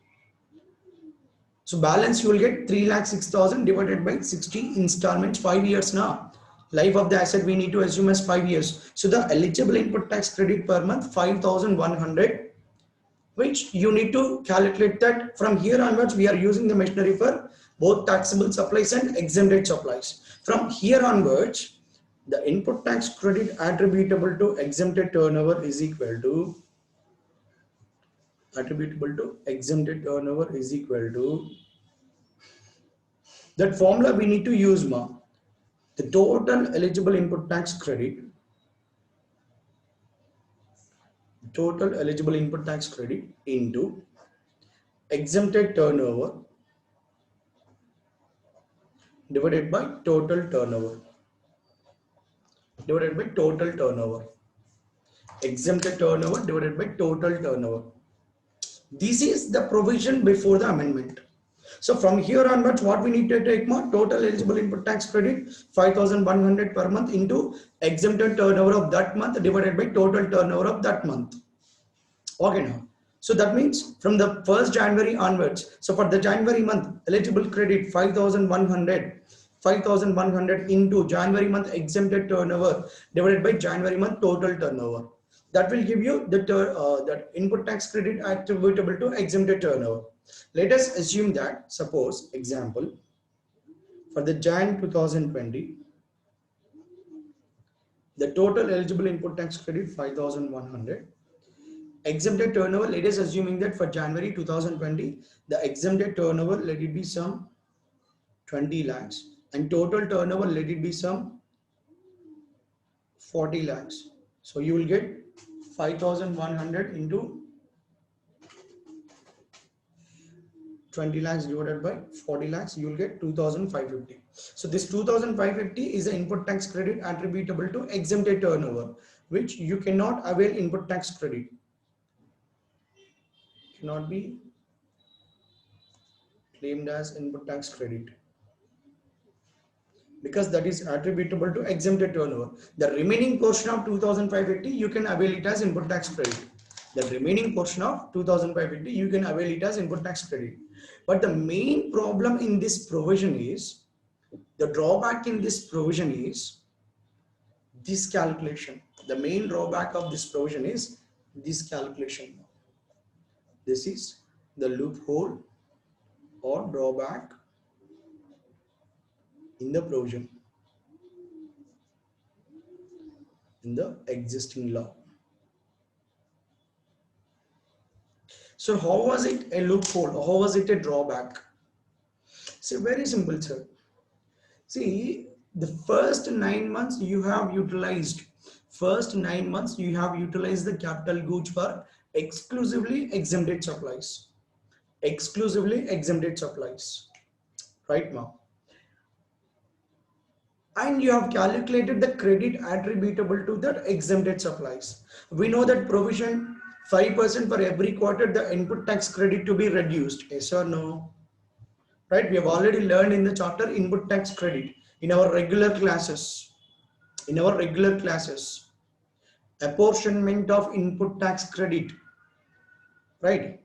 [SPEAKER 1] So balance you will get 3,06,000 divided by 60 installments, 5 years now. Life of the asset we need to assume as 5 years. So the eligible input tax credit per month 5,100, which you need to calculate that from here onwards we are using the machinery for both taxable supplies and exempted supplies. From here onwards, the input tax credit attributable to exempted turnover is equal to that formula we need to use, ma. The total eligible input tax credit into exempted turnover divided by total turnover. Exempted turnover divided by total turnover. This is the provision before the amendment. So from here onwards, what we need to take more total eligible input tax credit 5,100 per month into exempted turnover of that month divided by total turnover of that month. Okay now. So that means from the 1st January onwards, so for the January month, eligible credit 5,100 into January month exempted turnover divided by January month total turnover. That will give you the that input tax credit attributable to exempted turnover. Let us assume that, suppose, example, for the Jan 2020, the total eligible input tax credit 5,100. Exempted turnover, let us assuming that for January 2020, the exempted turnover, let it be some 20 lakhs and total turnover, let it be some 40 lakhs. So you will get 5,100 into 20 lakhs divided by 40 lakhs, you will get 2,550. So this 2,550 is the input tax credit attributable to exempted turnover, which you cannot avail input tax credit. Cannot be claimed as input tax credit because that is attributable to exempted turnover. The remaining portion of 2,550 you can avail it as input tax credit. The remaining portion of 2,550 you can avail it as input tax credit. But the main problem in this provision is, the drawback in this provision is this calculation. The main drawback of this provision is this calculation. This is the loophole or drawback in the provision, in the existing law. So how was it a loophole? How was it a drawback? So very simple, sir. See, the first 9 months you have utilized. The capital goods for exclusively exempted supplies. Right now. And you have calculated the credit attributable to the exempted supplies. We know that provision 5% for every quarter the input tax credit to be reduced. Yes or no? Right? We have already learned in the chapter input tax credit. in our regular classes, in our regular classes, apportionment of input tax credit, right?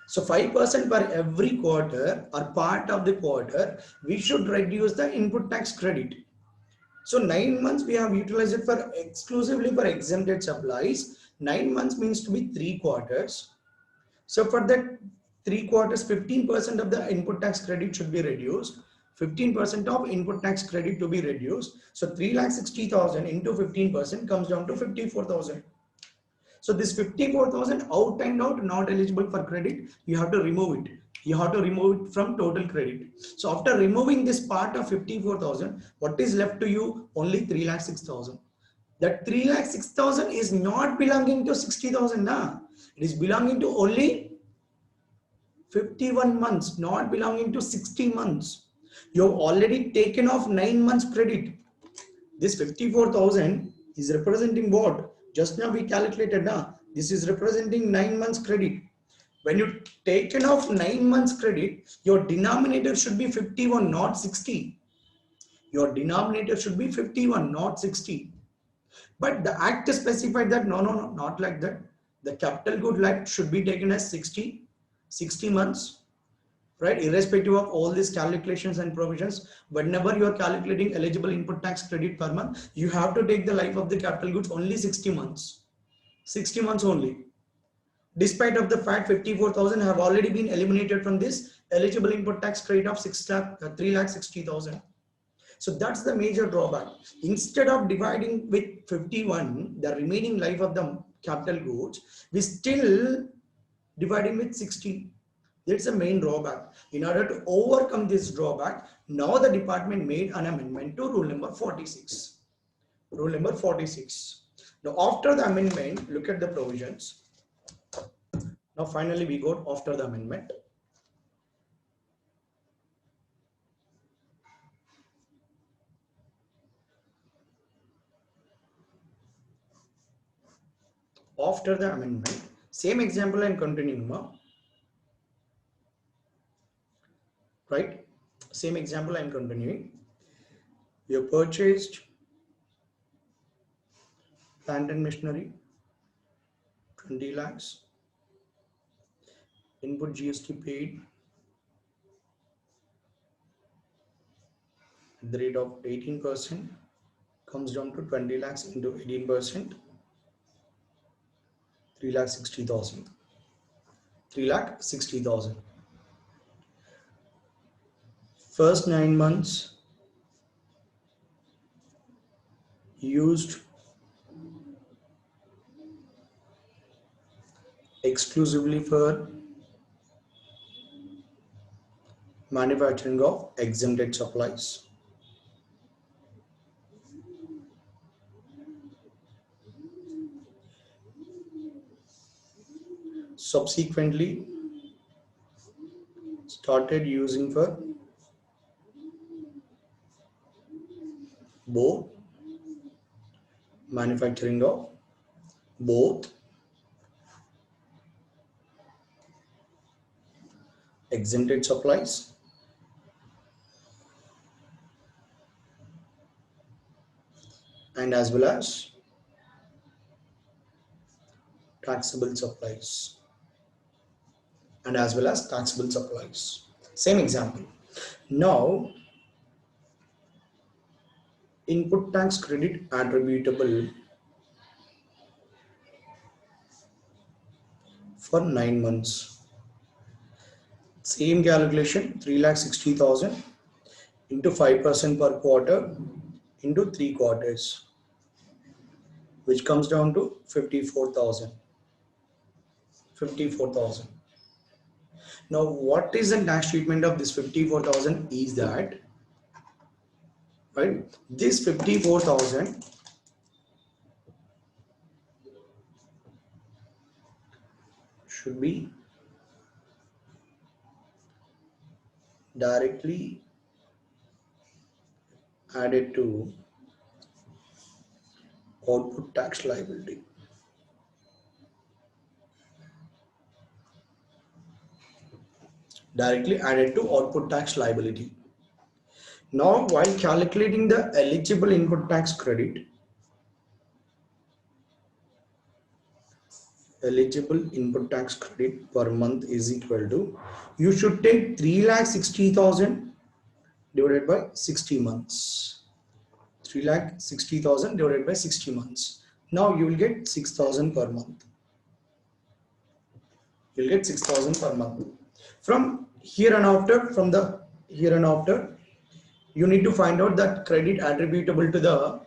[SPEAKER 1] So 5% per every quarter or part of the quarter, we should reduce the input tax credit. So 9 months we have utilized it for exclusively for exempted supplies. 9 months means to be 3 quarters. So for that 3 quarters, 15% of the input tax credit should be reduced. 15% of input tax credit to be reduced. So 3,60,000 into 15% comes down to 54,000. So this 54,000 out and out not eligible for credit. You have to remove it. You have to remove it from total credit. So after removing this part of 54,000, what is left to you? Only 3,06,000. That 3,06,000 is not belonging to 60,000. Nah. It is belonging to only 51 months, not belonging to 60 months. You have already taken off 9 months credit. This 54,000 is representing what? Just now we calculated. This is representing 9 months credit. When you taken off 9 months credit, your denominator should be 51, not 60. Your denominator should be 51, not 60. But the act specified that no, not like that. The capital good life should be taken as 60 months, right? Irrespective of all these calculations and provisions, whenever you are calculating eligible input tax credit per month, you have to take the life of the capital goods only 60 months. 60 months only. Despite of the fact 54,000 have already been eliminated from this eligible input tax credit of 3,60,000. So that's the major drawback. Instead of dividing with 51, the remaining life of the capital goods, we still dividing with 60. That's the main drawback. In order to overcome this drawback, now the department made an amendment to rule number 46. Rule number 46. Now after the amendment, look at the provisions. Now finally we got after the amendment. After the amendment, same example I am continuing now. Right? Same example I am continuing. You purchased plant and machinery, 20 lakhs. Input GST paid at the rate of 18%, comes down to 20 lakhs into 18%, 3,60,000. 3,60,000. First 9 months used exclusively for manufacturing of exempted supplies. Subsequently started using for both manufacturing of both exempted supplies and as well as taxable supplies. Same example. Now, input tax credit attributable for 9 months. Same calculation, 3,60,000 into 5% per quarter into 3 quarters, which comes down to 54,000. 54,000. Now, what is the tax treatment of this 54,000 is that, right? This 54,000 should be directly added to output tax liability. Directly added to output tax liability. Now, while calculating the eligible input tax credit, per month is equal to, you should take 3,60,000 divided by 60 months. 3,60,000 divided by 60 months. Now you will get 6,000 per month. You'll get 6,000 per month. From here and after, you need to find out that credit attributable to the,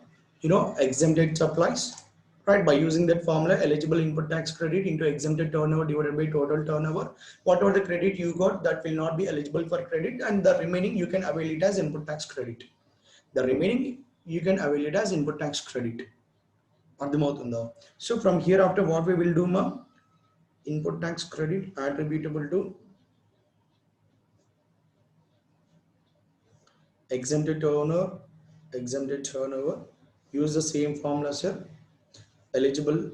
[SPEAKER 1] exempted supplies, right? By using that formula, eligible input tax credit into exempted turnover divided by total turnover. Whatever the credit you got, that will not be eligible for credit, and the remaining you can avail it as input tax credit. The remaining you can avail it as input tax credit. So from here after, what we will do, ma? Input tax credit attributable to exempted turnover, use the same formula, sir. Eligible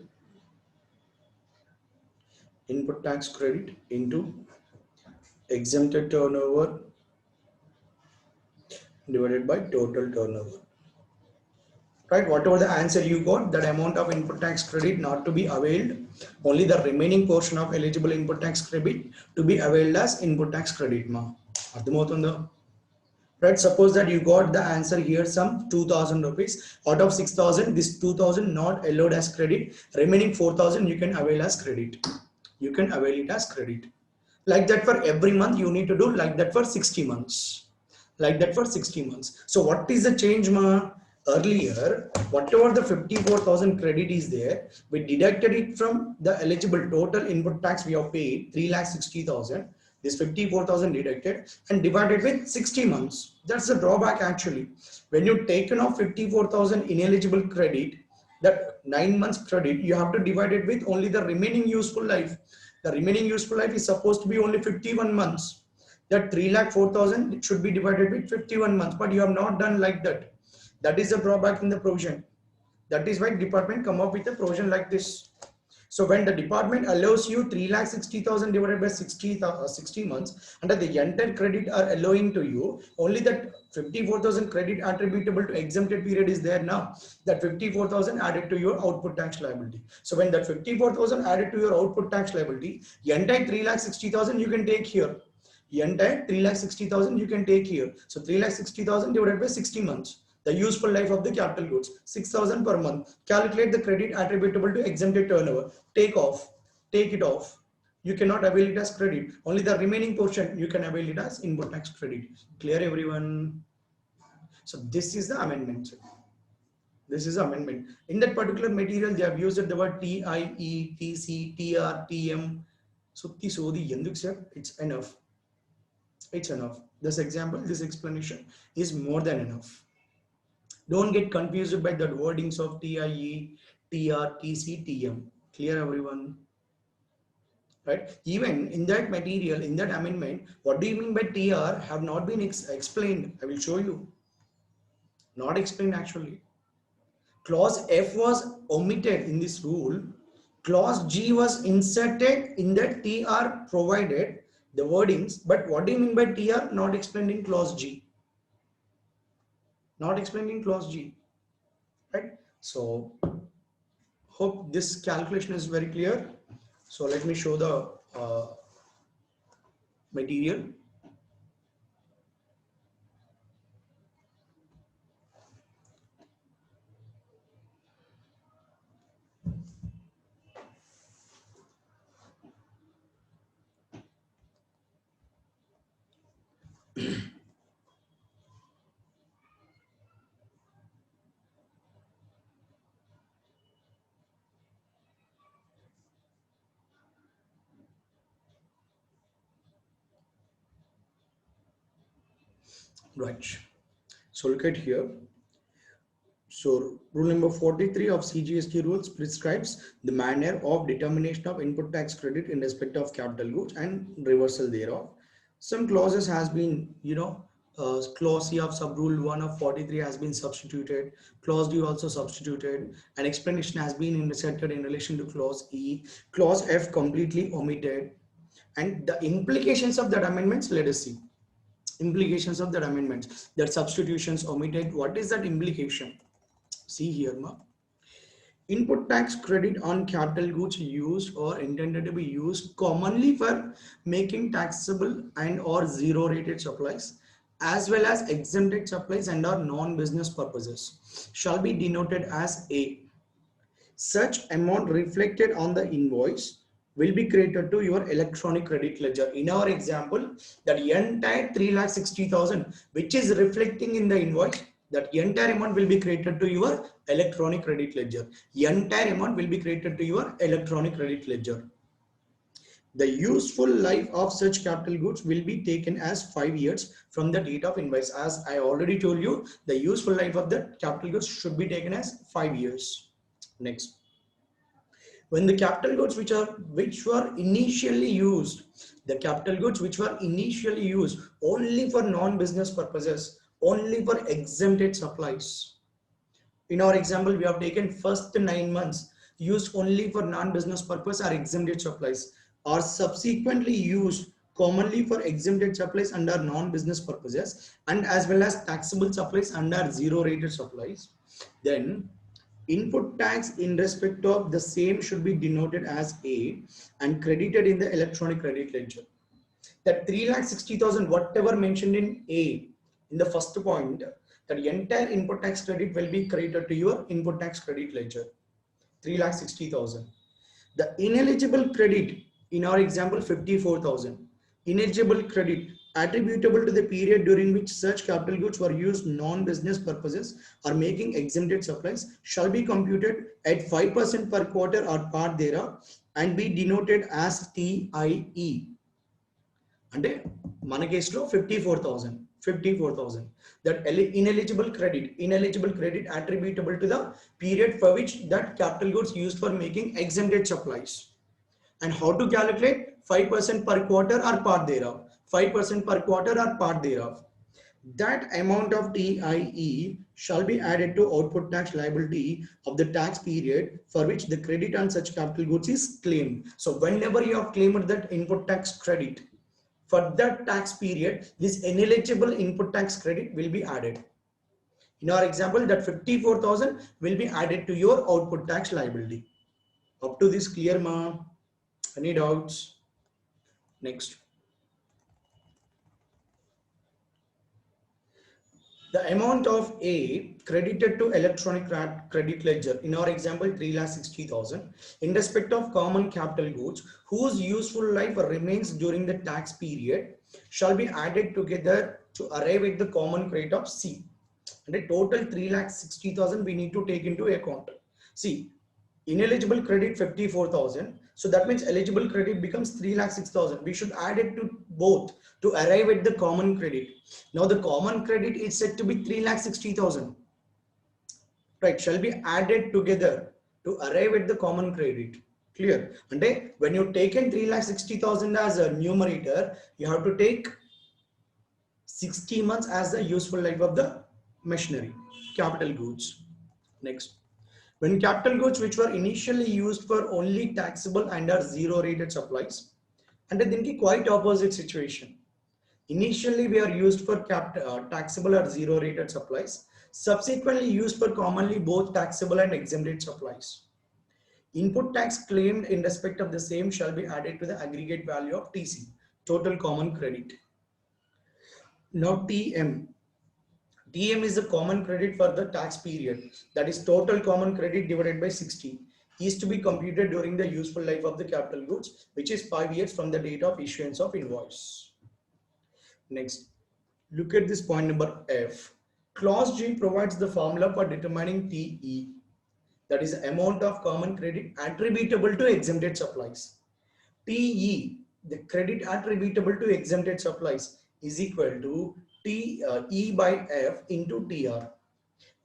[SPEAKER 1] input tax credit into exempted turnover divided by total turnover, right? Whatever the answer you got, that amount of input tax credit not to be availed, only the remaining portion of eligible input tax credit to be availed as input tax credit, ma. Right, suppose that you got the answer here, some 2,000 rupees. Out of 6,000, this 2,000 not allowed as credit, remaining 4,000 you can avail as credit. You can avail it as credit. Like that for every month you need to do, like that for 60 months. Like that for 60 months. So what is the change, ma? Earlier, whatever the 54,000 credit is there, we deducted it from the eligible total input tax we have paid, 3,60,000. This 54,000 deducted and divided with 60 months. That's the drawback actually. When you taken off 54,000 ineligible credit, that 9 months credit, you have to divide it with only the remaining useful life. The remaining useful life is supposed to be only 51 months. That 3,04,000 should be divided with 51 months, but you have not done like that. That is the drawback in the provision. That is why department come up with a provision like this. So when the department allows you 3,60,000 divided by 60 months, under the entire credit are allowing to you, only that 54,000 credit attributable to exempted period is there now. That 54,000 added to your output tax liability. So when that 54,000 added to your output tax liability, the entire 3,60,000 you can take here. The entire 3,60,000 you can take here. So 3,60,000 divided by 60 months. The useful life of the capital goods, 6,000 per month. Calculate the credit attributable to exempted turnover. Take it off. You cannot avail it as credit. Only the remaining portion you can avail it as input tax credit. Clear, everyone? So this is the amendment. This is amendment. In that particular material, they have used the word TIE, TC, TR, TM. So it's enough. It's enough. This example, this explanation is more than enough. Don't get confused by the wordings of TIE, TR, TC, TM. Clear, everyone? Right? Even in that material, in that amendment, what do you mean by TR have not been explained. I will show you. Not explained actually. Clause F was omitted in this rule. Clause G was inserted in that TR provided the wordings. But what do you mean by TR? Not explained in clause G. Not explained in clause G. Right? So hope this calculation is very clear. So let me show the material. Right. So look at here. So rule number 43 of CGST rules prescribes the manner of determination of input tax credit in respect of capital goods and reversal thereof. Some clauses has been, clause C of sub rule 1 of 43 has been substituted. Clause D also substituted. An explanation has been inserted in relation to clause E. Clause F completely omitted. And the implications of that amendments, let us see. Implications of that amendments, that substitutions omitted. What is that implication? See here, ma. Input tax credit on capital goods used or intended to be used commonly for making taxable and or zero rated supplies as well as exempted supplies and or non-business purposes shall be denoted as A. Such amount reflected on the invoice will be credited to your electronic credit ledger. In our example, that entire 3,60,000 which is reflecting in the invoice, that entire amount will be credited to your electronic credit ledger. Entire amount will be credited to your electronic credit ledger. The useful life of such capital goods will be taken as 5 years from the date of invoice. As I already told you, the useful life of the capital goods should be taken as 5 years. Next, when the capital goods which were initially used, the capital goods which were initially used only for non-business purposes, only for exempted supplies. In our example, we have taken first 9 months used only for non-business purpose or exempted supplies, are subsequently used commonly for exempted supplies under non-business purposes and as well as taxable supplies under zero rated supplies, then input tax in respect of the same should be denoted as A and credited in the electronic credit ledger. That 3,60,000 whatever mentioned in A in the first point, that entire input tax credit will be credited to your input tax credit ledger. 3,60,000. The ineligible credit in our example 54,000. Ineligible credit attributable to the period during which such capital goods were used non-business purposes or making exempted supplies shall be computed at 5% per quarter or part thereof and be denoted as TIE. అంటే మన కేసులో 54,000 that ineligible credit attributable to the period for which that capital goods used for making exempted supplies. And how to calculate? 5% per quarter or part thereof. 5% per quarter or part thereof. That amount of TIE shall be added to output tax liability of the tax period for which the credit on such capital goods is claimed. So whenever you have claimed that input tax credit, for that tax period, this ineligible input tax credit will be added. In our example, that 54,000 will be added to your output tax liability. Up to this clear, ma? Any doubts? Next. The amount of A credited to electronic credit ledger, in our example 3,60,000, in respect of common capital goods whose useful life remains during the tax period shall be added together to arrive at the common credit of C. And a total 3,60,000 we need to take into account. See, ineligible credit 54,000. So that means eligible credit becomes 3,06,000. We should add it to both to arrive at the common credit. Now the common credit is said to be 3,60,000. Right, shall be added together to arrive at the common credit. Clear? And when you taken 3,60,000 as a numerator, you have to take 60 months as the useful life of the machinery, capital goods. Next. When capital goods which were initially used for only taxable and are zero rated supplies, and then quite opposite situation. Initially we are used for taxable or zero rated supplies, subsequently used for commonly both taxable and exempted supplies. Input tax claimed in respect of the same shall be added to the aggregate value of TC, total common credit. Now TM. TM is the common credit for the tax period, that is total common credit divided by 60, is to be computed during the useful life of the capital goods, which is 5 years from the date of issuance of invoice. Next, look at this point number F. Clause G provides the formula for determining TE, that is the amount of common credit attributable to exempted supplies. TE, the credit attributable to exempted supplies, is equal to E by F into TR.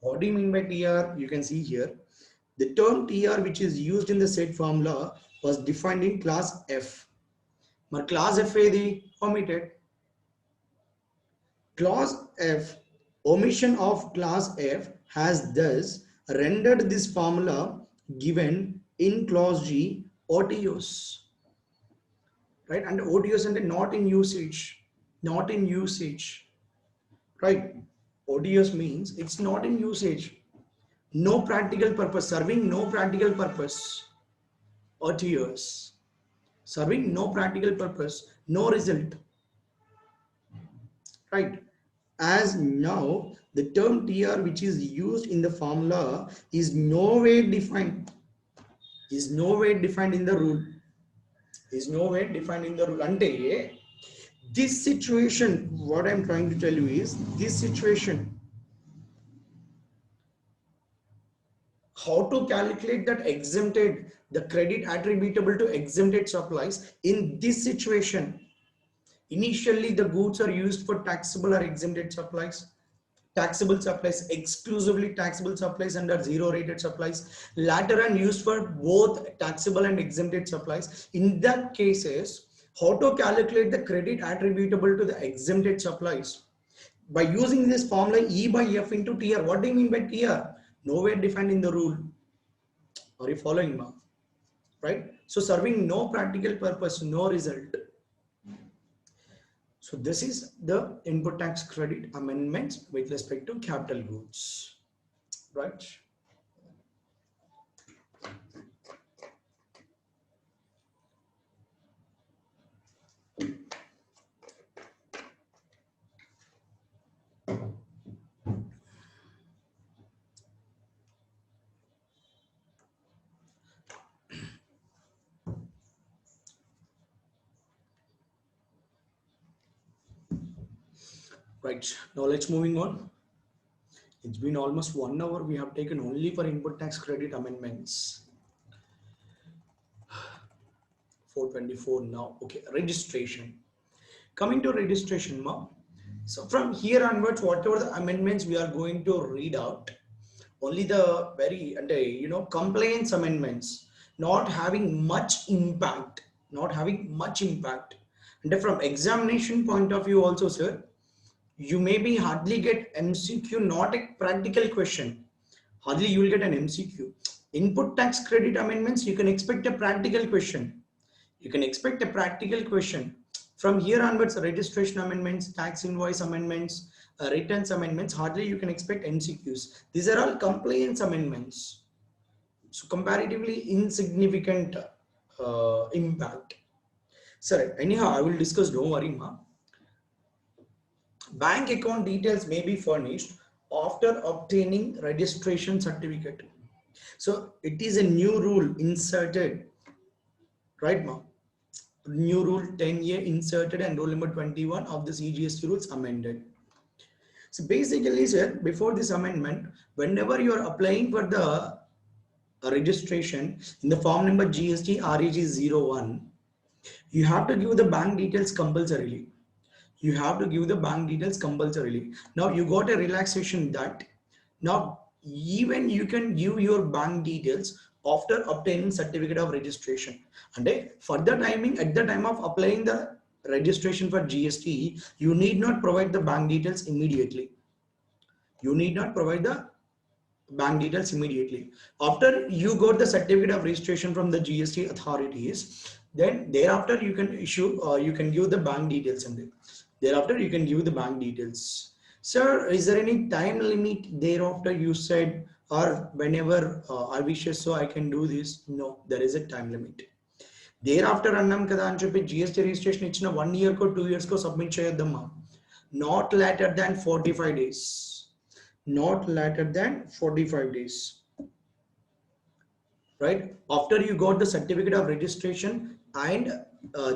[SPEAKER 1] What do you mean by TR? You can see here. The term TR which is used in the said formula was defined in class F. But class F is omitted. Clause F, omission of class F has thus rendered this formula given in clause G OTOs. Right? And OTOs and not in usage. Not in usage. right? ODS means it's not in usage, no practical purpose, serving no practical purpose, or TOS, serving no practical purpose, no result, right? As now the term TR which is used in the formula is nowhere defined, is nowhere defined in the rule, is nowhere defined in the rule. Ante this situation, what I'm trying to tell you is this situation, how to calculate that exempted, the credit attributable to exempted supplies in this situation. Initially the goods are used for taxable or exempted supplies, taxable supplies, exclusively taxable supplies under zero rated supplies, later and used for both taxable and exempted supplies. In that cases, how to calculate the credit attributable to the exempted supplies? By using this formula E by F into TR. What do you mean by TR? Nowhere defined in the rule. Are you following me? Right? So serving no practical purpose, no result. So this is the input tax credit amendments with respect to capital goods, right? Right, now let's moving on. It's been almost 1 hour we have taken only for input tax credit amendments. 424 now. Okay, registration. Coming to registration, ma. So from here onwards, whatever the amendments we are going to read out, only the very compliance amendments, not having much impact, not having much impact. And from examination point of view also, sir, you maybe hardly get MCQ, not a practical question. Hardly you will get an MCQ. Input tax credit amendments, you can expect a practical question. You can expect a practical question. From here onwards, registration amendments, tax invoice amendments, returns amendments, hardly you can expect MCQs. These are all compliance amendments. So comparatively insignificant impact. Sir, anyhow, I will discuss, don't worry, ma. Bank account details may be furnished after obtaining registration certificate. So it is a new rule inserted, right, ma? New rule 10A inserted and rule number 21 of the CGST rules amended. So basically, sir, before this amendment, whenever you are applying for the registration in the form number GST REG01, you have to give the bank details compulsorily. You have to give the bank details compulsorily. Now you got a relaxation that now even you can give your bank details after obtaining certificate of registration. And for the timing, at the time of applying the registration for GST, you need not provide the bank details immediately. You need not provide the bank details immediately. After you got the certificate of registration from the GST authorities, then thereafter you can issue, you can give the bank details, and thereafter you can give the bank details. Sir, is there any time limit thereafter you said, or whenever I wish so I can do this? No, there is a time limit. Thereafter annam kada అని చెప్పి GST registration ఇచ్చిన 1 year ko 2 years ko submit చేయొద్దమ్మా. Not later than 45 days. Not later than 45 days. Right? After you got the certificate of registration and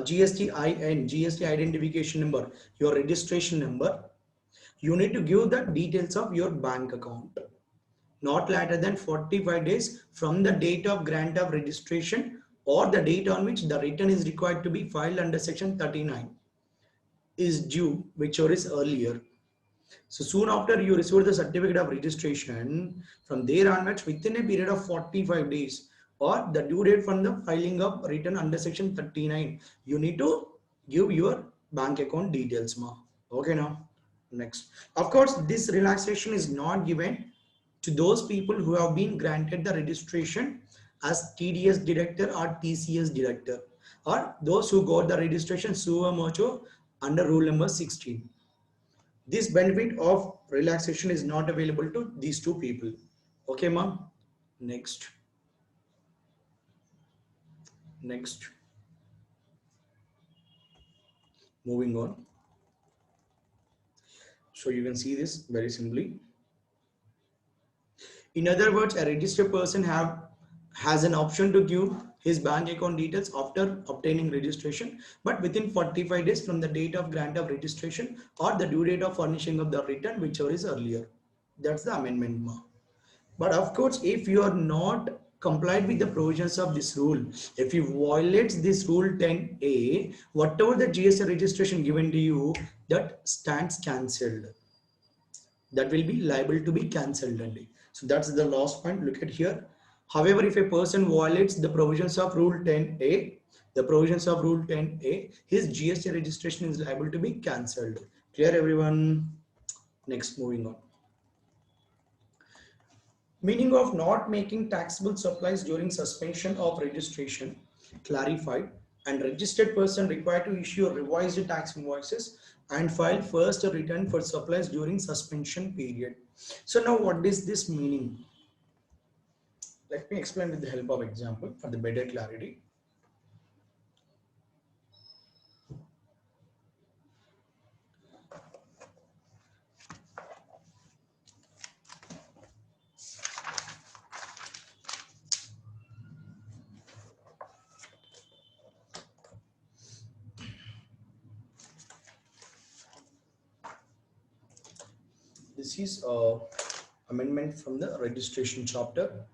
[SPEAKER 1] GST IN, GST identification number, your registration number, you need to give the details of your bank account. Not later than 45 days from the date of grant of registration or the date on which the return is required to be filed under section 39 is due, whichever is earlier. So soon after you receive the certificate of registration, from there onwards within a period of 45 days or the due date from the filing of return under section 39, you need to give your bank account details, ma. Okay, now next. Of course, this relaxation is not given to those people who have been granted the registration as TDS director or TCS director, or those who got the registration suo motu under rule number 16. This benefit of relaxation is not available to these two people. Okay, ma'am. Next. Moving on. So you can see this very simply. In other words, a registered person has an option to give his bank account details after obtaining registration, but within 45 days from the date of grant of registration or the due date of furnishing of the return, whichever is earlier. That's the amendment. But of course, if you are not complied with the provisions of this rule, if you violate this rule 10A, whatever the GST registration given to you, that stands cancelled. That will be liable to be cancelled only. So that's the last point. Look at here. However, if a person violates the provisions of rule 10A, his GST registration is liable to be cancelled. Clear, everyone? Next, moving on. Meaning of not making taxable supplies during suspension of registration clarified, and registered person required to issue revised tax invoices and file first return for supplies during suspension period. So now what is this meaning? Let me explain with the help of example for the better clarity. This is amendment from the registration chapter.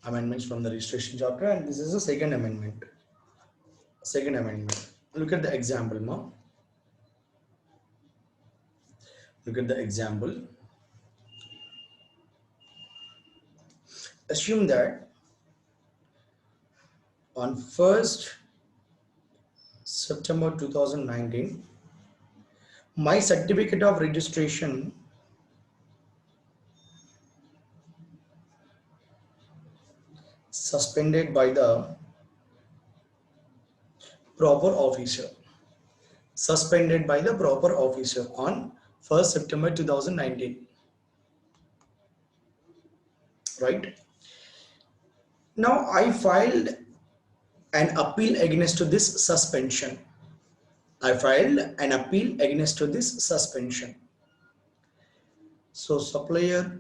[SPEAKER 1] Amendments from the registration chapter, and this is the second amendment. Look at the example now. Look at the example. Assume that on 1st September 2019, my certificate of registration suspended by the proper officer. On 1st September 2019. Right? Now I filed an appeal against this suspension. So supplier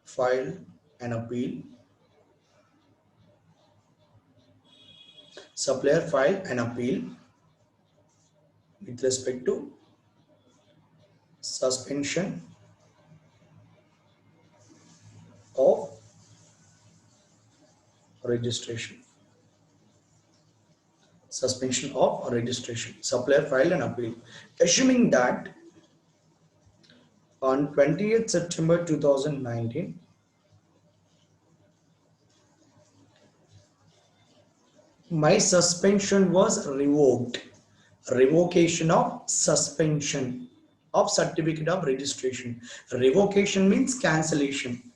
[SPEAKER 1] filed an appeal. With respect to suspension of registration. Supplier filed an appeal. Assuming that on 20th September 2019, my suspension was revoked. Revocation of suspension of certificate of registration. Revocation means cancellation.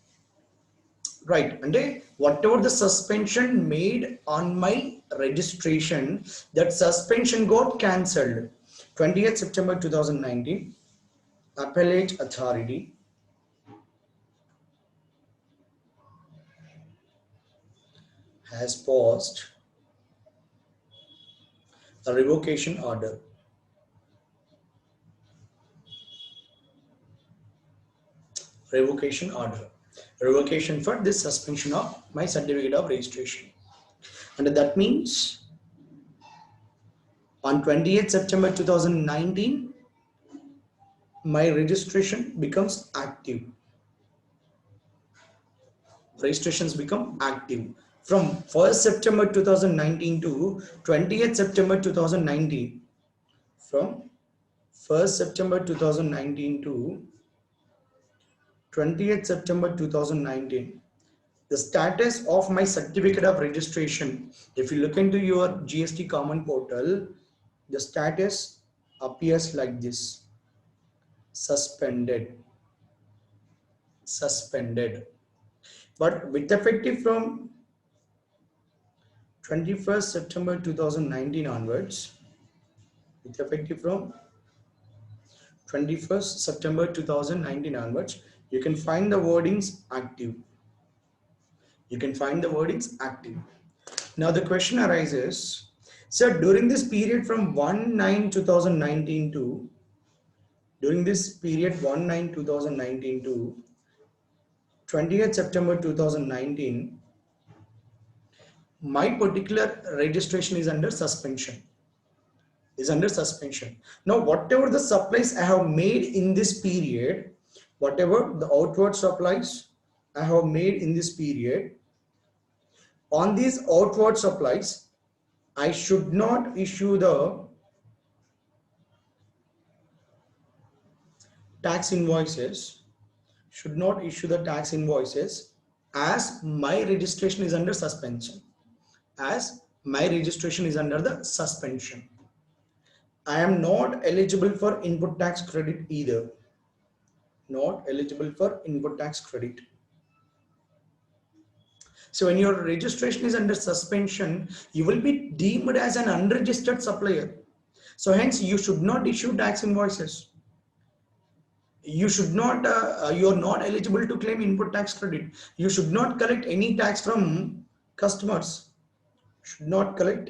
[SPEAKER 1] Right, and whatever the suspension made on my registration, that suspension got cancelled. 20th September 2019, appellate authority has passed a revocation order. Revocation for this suspension of my certificate of registration. And that means on 20th September 2019, my registration becomes active. Registrations become active. From 1st September 2019 to 20th September 2019. From 1st September 2019 to 20th September 2019. The status of my certificate of registration, if you look into your GST common portal, the status appears like this: suspended, suspended. But with effective from 21st September 2019 onwards, with effective from 21st September 2019 onwards, you can find the wordings active. You can find the wordings active. Now the question arises, sir, during this period from 1/9/2019 to, during this period 1/9/2019 to 20th September 2019, my particular registration is under suspension. Is under suspension. Now, whatever the supplies I have made in this period, whatever the outward supplies I have made in this period, on these outward supplies, I should not issue the tax invoices, should not issue the tax invoices, as my registration is under suspension. As my registration is under the suspension. I am not eligible for input tax credit either. Not eligible for input tax credit. So when your registration is under suspension, you will be deemed as an unregistered supplier. So hence you should not issue tax invoices. You should not, you are not eligible to claim input tax credit. You should not collect any tax from customers. Should not collect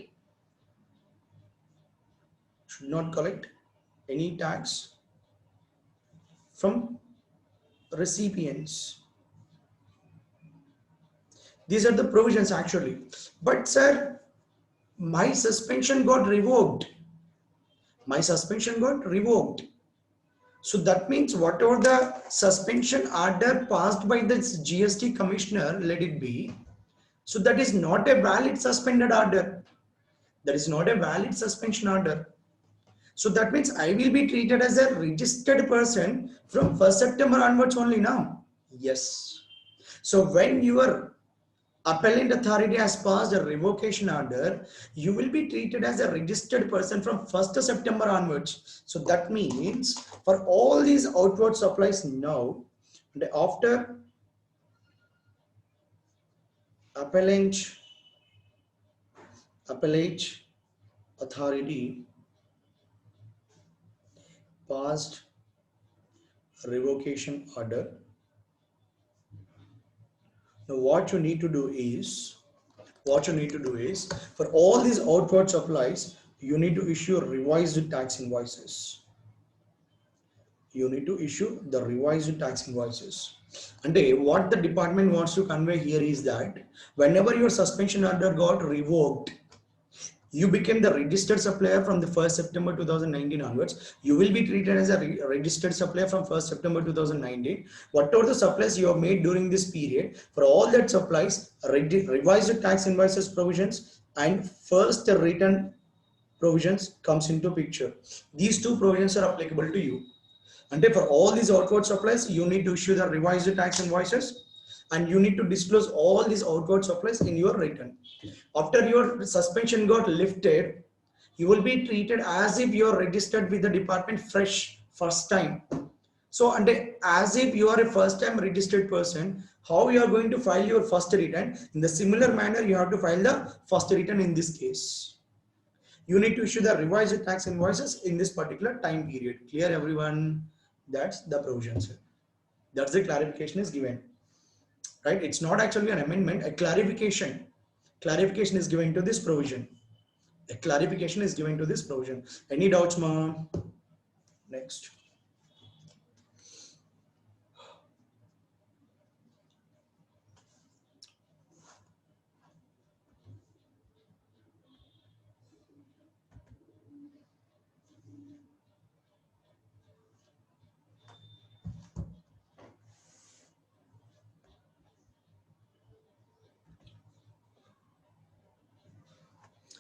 [SPEAKER 1] any tax from recipients. These are the provisions actually. But sir, my suspension got revoked. My suspension got revoked. So that means whatever the suspension order passed by the GST commissioner, let it be. So that is not a valid suspended order. That is not a valid suspension order. So that means I will be treated as a registered person from 1st September onwards only now. Yes. So when your appellant authority has passed a revocation order, you will be treated as a registered person from 1st September onwards. So that means for all these outward supplies now, after appellate authority passed revocation order, now what you need to do is, for all these outward supplies, you need to issue revised tax invoices. You need to issue the revised tax invoices. And what the department wants to convey here is that whenever your suspension order got revoked, you became the registered supplier from the 1st September 2019 onwards. You will be treated as a registered supplier from 1st September 2019. Whatever the supplies you have made during this period, for all that supplies, revised tax invoices provisions and first return provisions comes into picture. These two provisions are applicable to you. And for all these outward supplies, you need to issue the revised tax invoices and you need to disclose all these outward supplies in your return. After your suspension got lifted, you will be treated as if you are registered with the department fresh, first time. So, and as if you are a first time registered person, how you are going to file your first return? In the similar manner, you have to file the first return in this case. You need to issue the revised tax invoices in this particular time period. Clear everyone? That's the provisions. That's the clarification is given. Right? It's not actually an amendment, a clarification. Clarification is given to this provision. A clarification is given to this provision. Any doubts, ma? Next.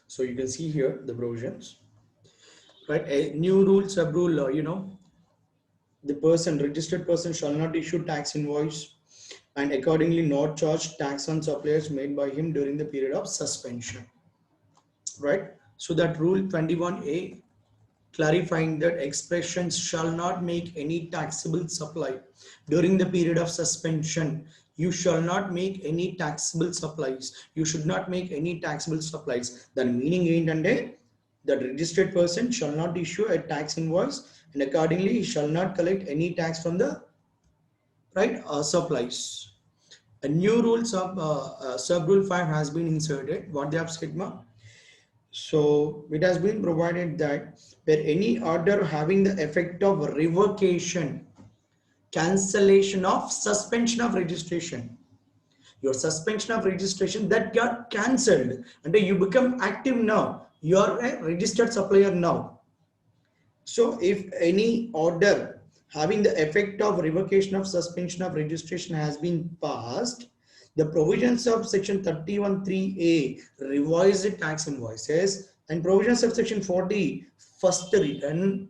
[SPEAKER 1] So you can see here the provisions, right? A new rule, sub rule, the person, registered person, shall not issue tax invoice and accordingly not charge tax on suppliers made by him during the period of suspension. Right? So that rule 21A, clarifying that expressions shall not make any taxable supply during the period of suspension. You shall not make any taxable supplies. You should not make any taxable supplies. The meaning ఏంటంటే the registered person shall not issue a tax invoice and accordingly he shall not collect any tax from the supplies. A new rule sub rule 5 has been inserted. What they have stigma? So it has been provided that where any order having the effect of revocation, cancellation of suspension of registration, your suspension of registration that got cancelled and you become active now, you are a registered supplier now. So if any order having the effect of revocation of suspension of registration has been passed, the provisions of section 31(3)(a) revised tax invoices and provisions of section 40 first return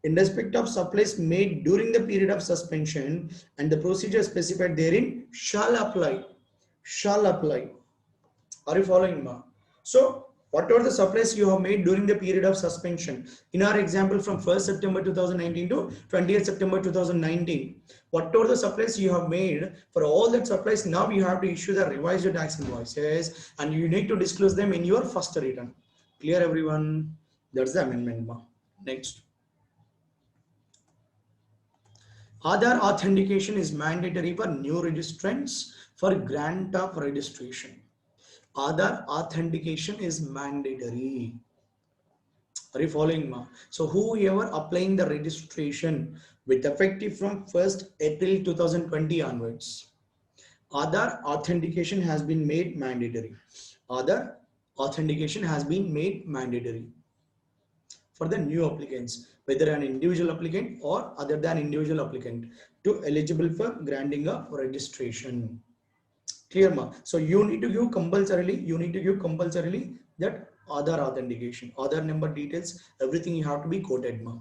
[SPEAKER 1] in respect of supplies made during the period of suspension and the procedure specified therein shall apply. Shall apply. Are you following, ma? So whatever the supplies you have made during the period of suspension, in our example from 1st September 2019 to 20th September 2019, whatever the supplies you have made, for all that supplies, now you have to issue the revised tax invoices and you need to disclose them in your first return. Clear, everyone? That's the amendment, ma. Next. Aadhaar authentication is mandatory for new registrants for grant of registration. Aadhaar authentication is mandatory. Are you following, ma? So whoever applying the registration with effective from 1st April 2020 onwards, Aadhaar authentication has been made mandatory. Aadhaar authentication has been made mandatory for the new applicants, whether an individual applicant or other than individual applicant, to eligible for granting of registration. Clear, ma? So you need to give compulsorily, that Aadhaar authentication, Aadhaar number details, everything you have to be quoted, ma,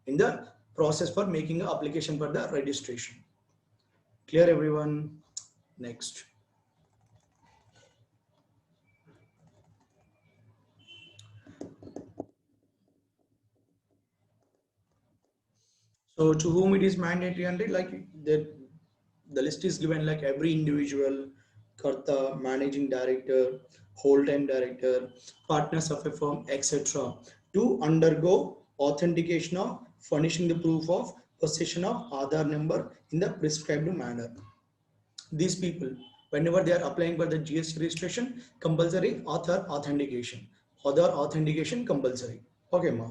[SPEAKER 1] in the process for making an application for the registration. Clear, everyone? Next. So to whom it is mandatory, and like the list is given, like every individual, Karta, managing director, whole-time director, partners of a firm, etc., to undergo authentication of furnishing the proof of possession of Aadhaar number in the prescribed manner. These people, whenever they are applying for the GST registration, compulsory Aadhaar authentication. Aadhaar authentication compulsory. Okay, ma.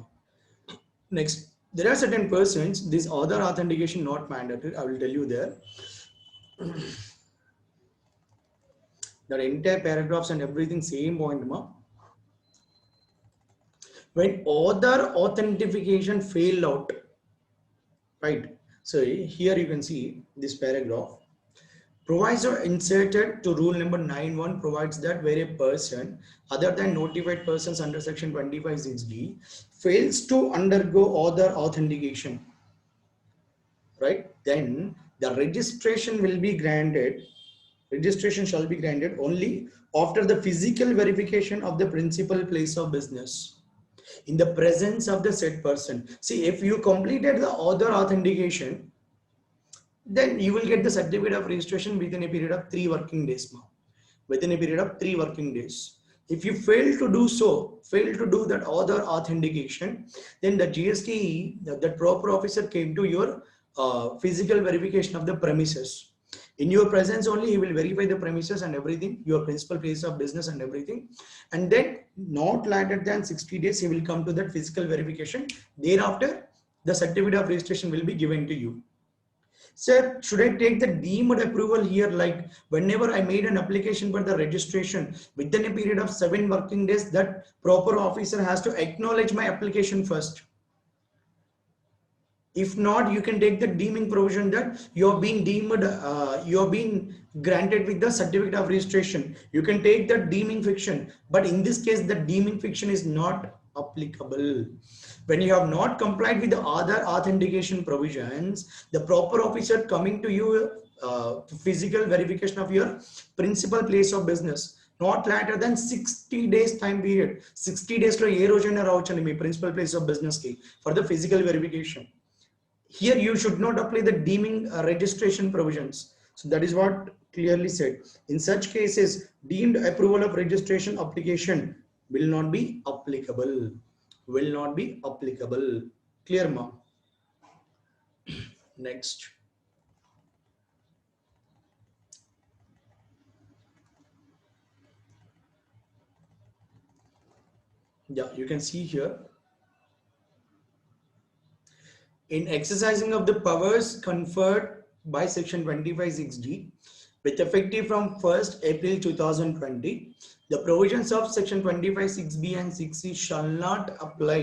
[SPEAKER 1] Next, there are certain persons, this Aadhaar authentication not mandatory. I will tell you there. That entire paragraphs and everything same point, ma. When Aadhaar authentication failed out, right? So here you can see this paragraph. Proviso inserted to rule number 9(1) provides that where a person other than notified persons under section 25(6)(d) fails to undergo Aadhaar authentication, right? Then the registration will be granted. Registration shall be granted only after the physical verification of the principal place of business in the presence of the said person. See, if you completed the Aadhaar authentication, then you will get the certificate of registration within a period of 3 working days. Within a period of 3 working days. If you fail to do so, fail to do that Aadhaar authentication, then the GST, the proper officer came to your physical verification of the premises. In your presence only, he will verify the premises and everything, your principal place of business and everything. And then not later than 60 days, he will come to that physical verification. Thereafter, the certificate of registration will be given to you. Sir, should I take the deemed approval here? Like whenever I made an application for the registration within a period of 7 working days, that proper officer has to acknowledge my application first. If not, you can take the deeming provision that you have been deemed, you have been granted with the certificate of registration. You can take the deeming fiction, but in this case, the deeming fiction is not applicable. When you have not complied with the other authentication provisions, the proper officer coming to you physical verification of your principal place of business not later than 60 days time period. 60 days lo ఏ రోజైనా రావచ్చండి మీ principal place of business కి for the physical verification. Here you should not apply the deeming registration provisions. So that is what clearly said. In such cases, deemed approval of registration application will not be applicable. Will not be applicable. Clear, ma? Next. Yeah, you can see here. In exercising of the powers conferred by section 25(6)(d), with effective from 1st April 2020, the provisions of section 25(6)(b) and 6(c) shall not apply.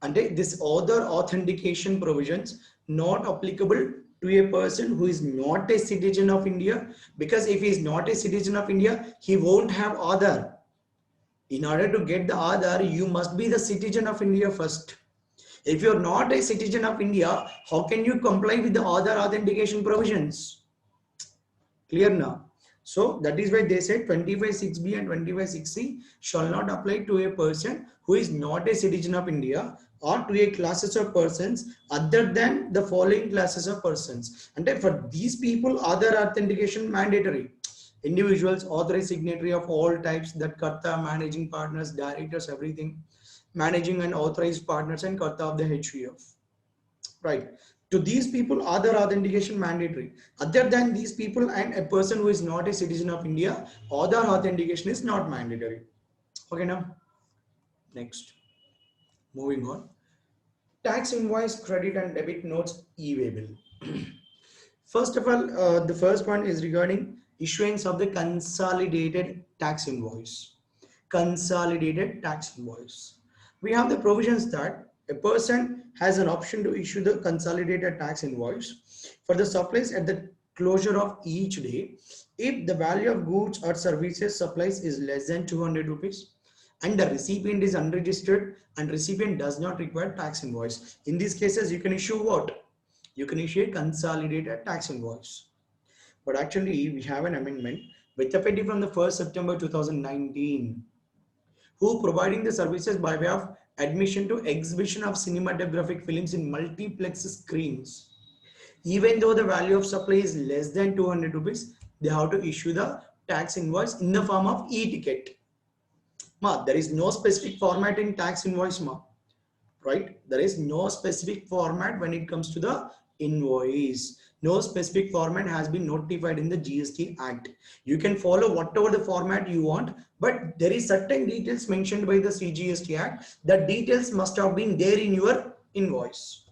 [SPEAKER 1] And this other authentication provisions not applicable to a person who is not a citizen of India, because if he is not a citizen of India, he won't have Aadhaar. In order to get the Aadhaar, you must be the citizen of India first. If you're not a citizen of India, how can you comply with the other authentication provisions? Clear now? So that is why they said 25(6)(b) and 25(6)(c) shall not apply to a person who is not a citizen of India or to a classes of persons other than the following classes of persons. And for these people, other authentication mandatory. Individuals, authorized signatory of all types, that Karta, managing partners, directors, everything. Managing and authorized partners and Karta of the HUF. Right. To these people, other authentication mandatory. Other than these people and a person who is not a citizen of India, other authentication is not mandatory. Okay, now next, moving on. Tax invoice, credit and debit notes, e-way bill. First of all, the first one is regarding issuance of the consolidated tax invoice. Consolidated tax invoice. We have the provisions that a person has an option to issue the consolidated tax invoice for the supplies at the closure of each day if the value of goods or services supplies is less than 200 rupees and the recipient is unregistered and recipient does not require tax invoice. In these cases, you can issue what? You can issue a consolidated tax invoice. But actually, we have an amendment with effect from the 1st September 2019. Who providing the services by way of admission to exhibition of cinematographic films in multiplex screens. Even though the value of supply is less than 200 rupees, they have to issue the tax invoice in the form of e-ticket. Ma, there is no specific format in tax invoice, ma. Right? There is no specific format when it comes to the invoice. No specific format has been notified in the GST Act. You can follow whatever the format you want, but there is certain details mentioned by the CGST Act. The details must have been there in your invoice.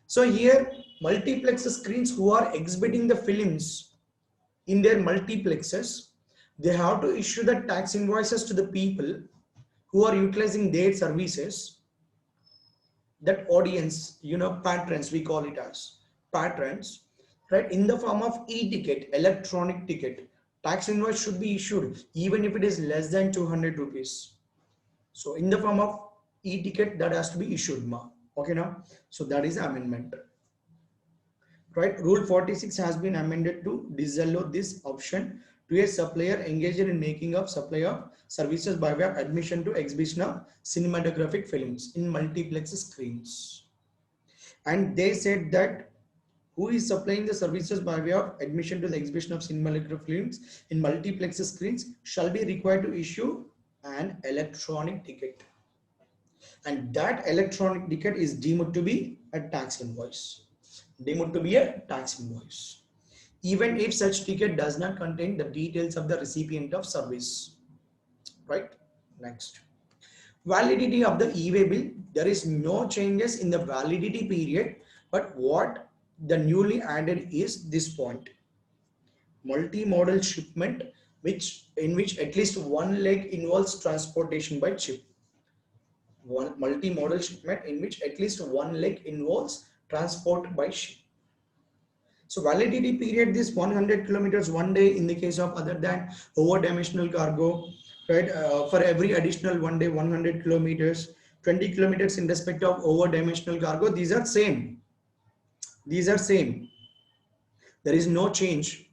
[SPEAKER 1] So here, multiplex screens who are exhibiting the films in their multiplexes, they have to issue the tax invoices to the people who are utilizing their services. That audience, you know, patrons, we call it as patrons, right, in the form of e-ticket, electronic ticket. Tax invoice should be issued even if it is less than 200 rupees. So in the form of e-ticket, that has to be issued, ma. Okay, now, so that is amendment. Right, rule 46 has been amended to disallow this option to a supplier engaged in making of supply of services by way of admission to exhibition of cinematographic films in multiplex screens. And they said that who is supplying the services by way of admission to the exhibition of cinematographic films in multiplex screens shall be required to issue an electronic ticket. And that electronic ticket is deemed to be a tax invoice. Deemed to be a tax invoice, even if such ticket does not contain the details of the recipient of service. Right? Next, validity of the e-way bill. There is no changes in the validity period, but what the newly added is this point: multi-modal shipment, in which at least one leg involves transportation by ship. One multi-modal shipment in which at least one leg involves transport by ship. So validity period, this 100 kilometers 1 day in the case of other than over dimensional cargo, right? For every additional 1 day, 100 kilometers, 20 kilometers in respect of over dimensional cargo, these are same. These are same. There is no change.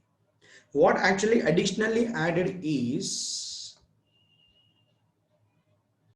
[SPEAKER 1] What actually additionally added is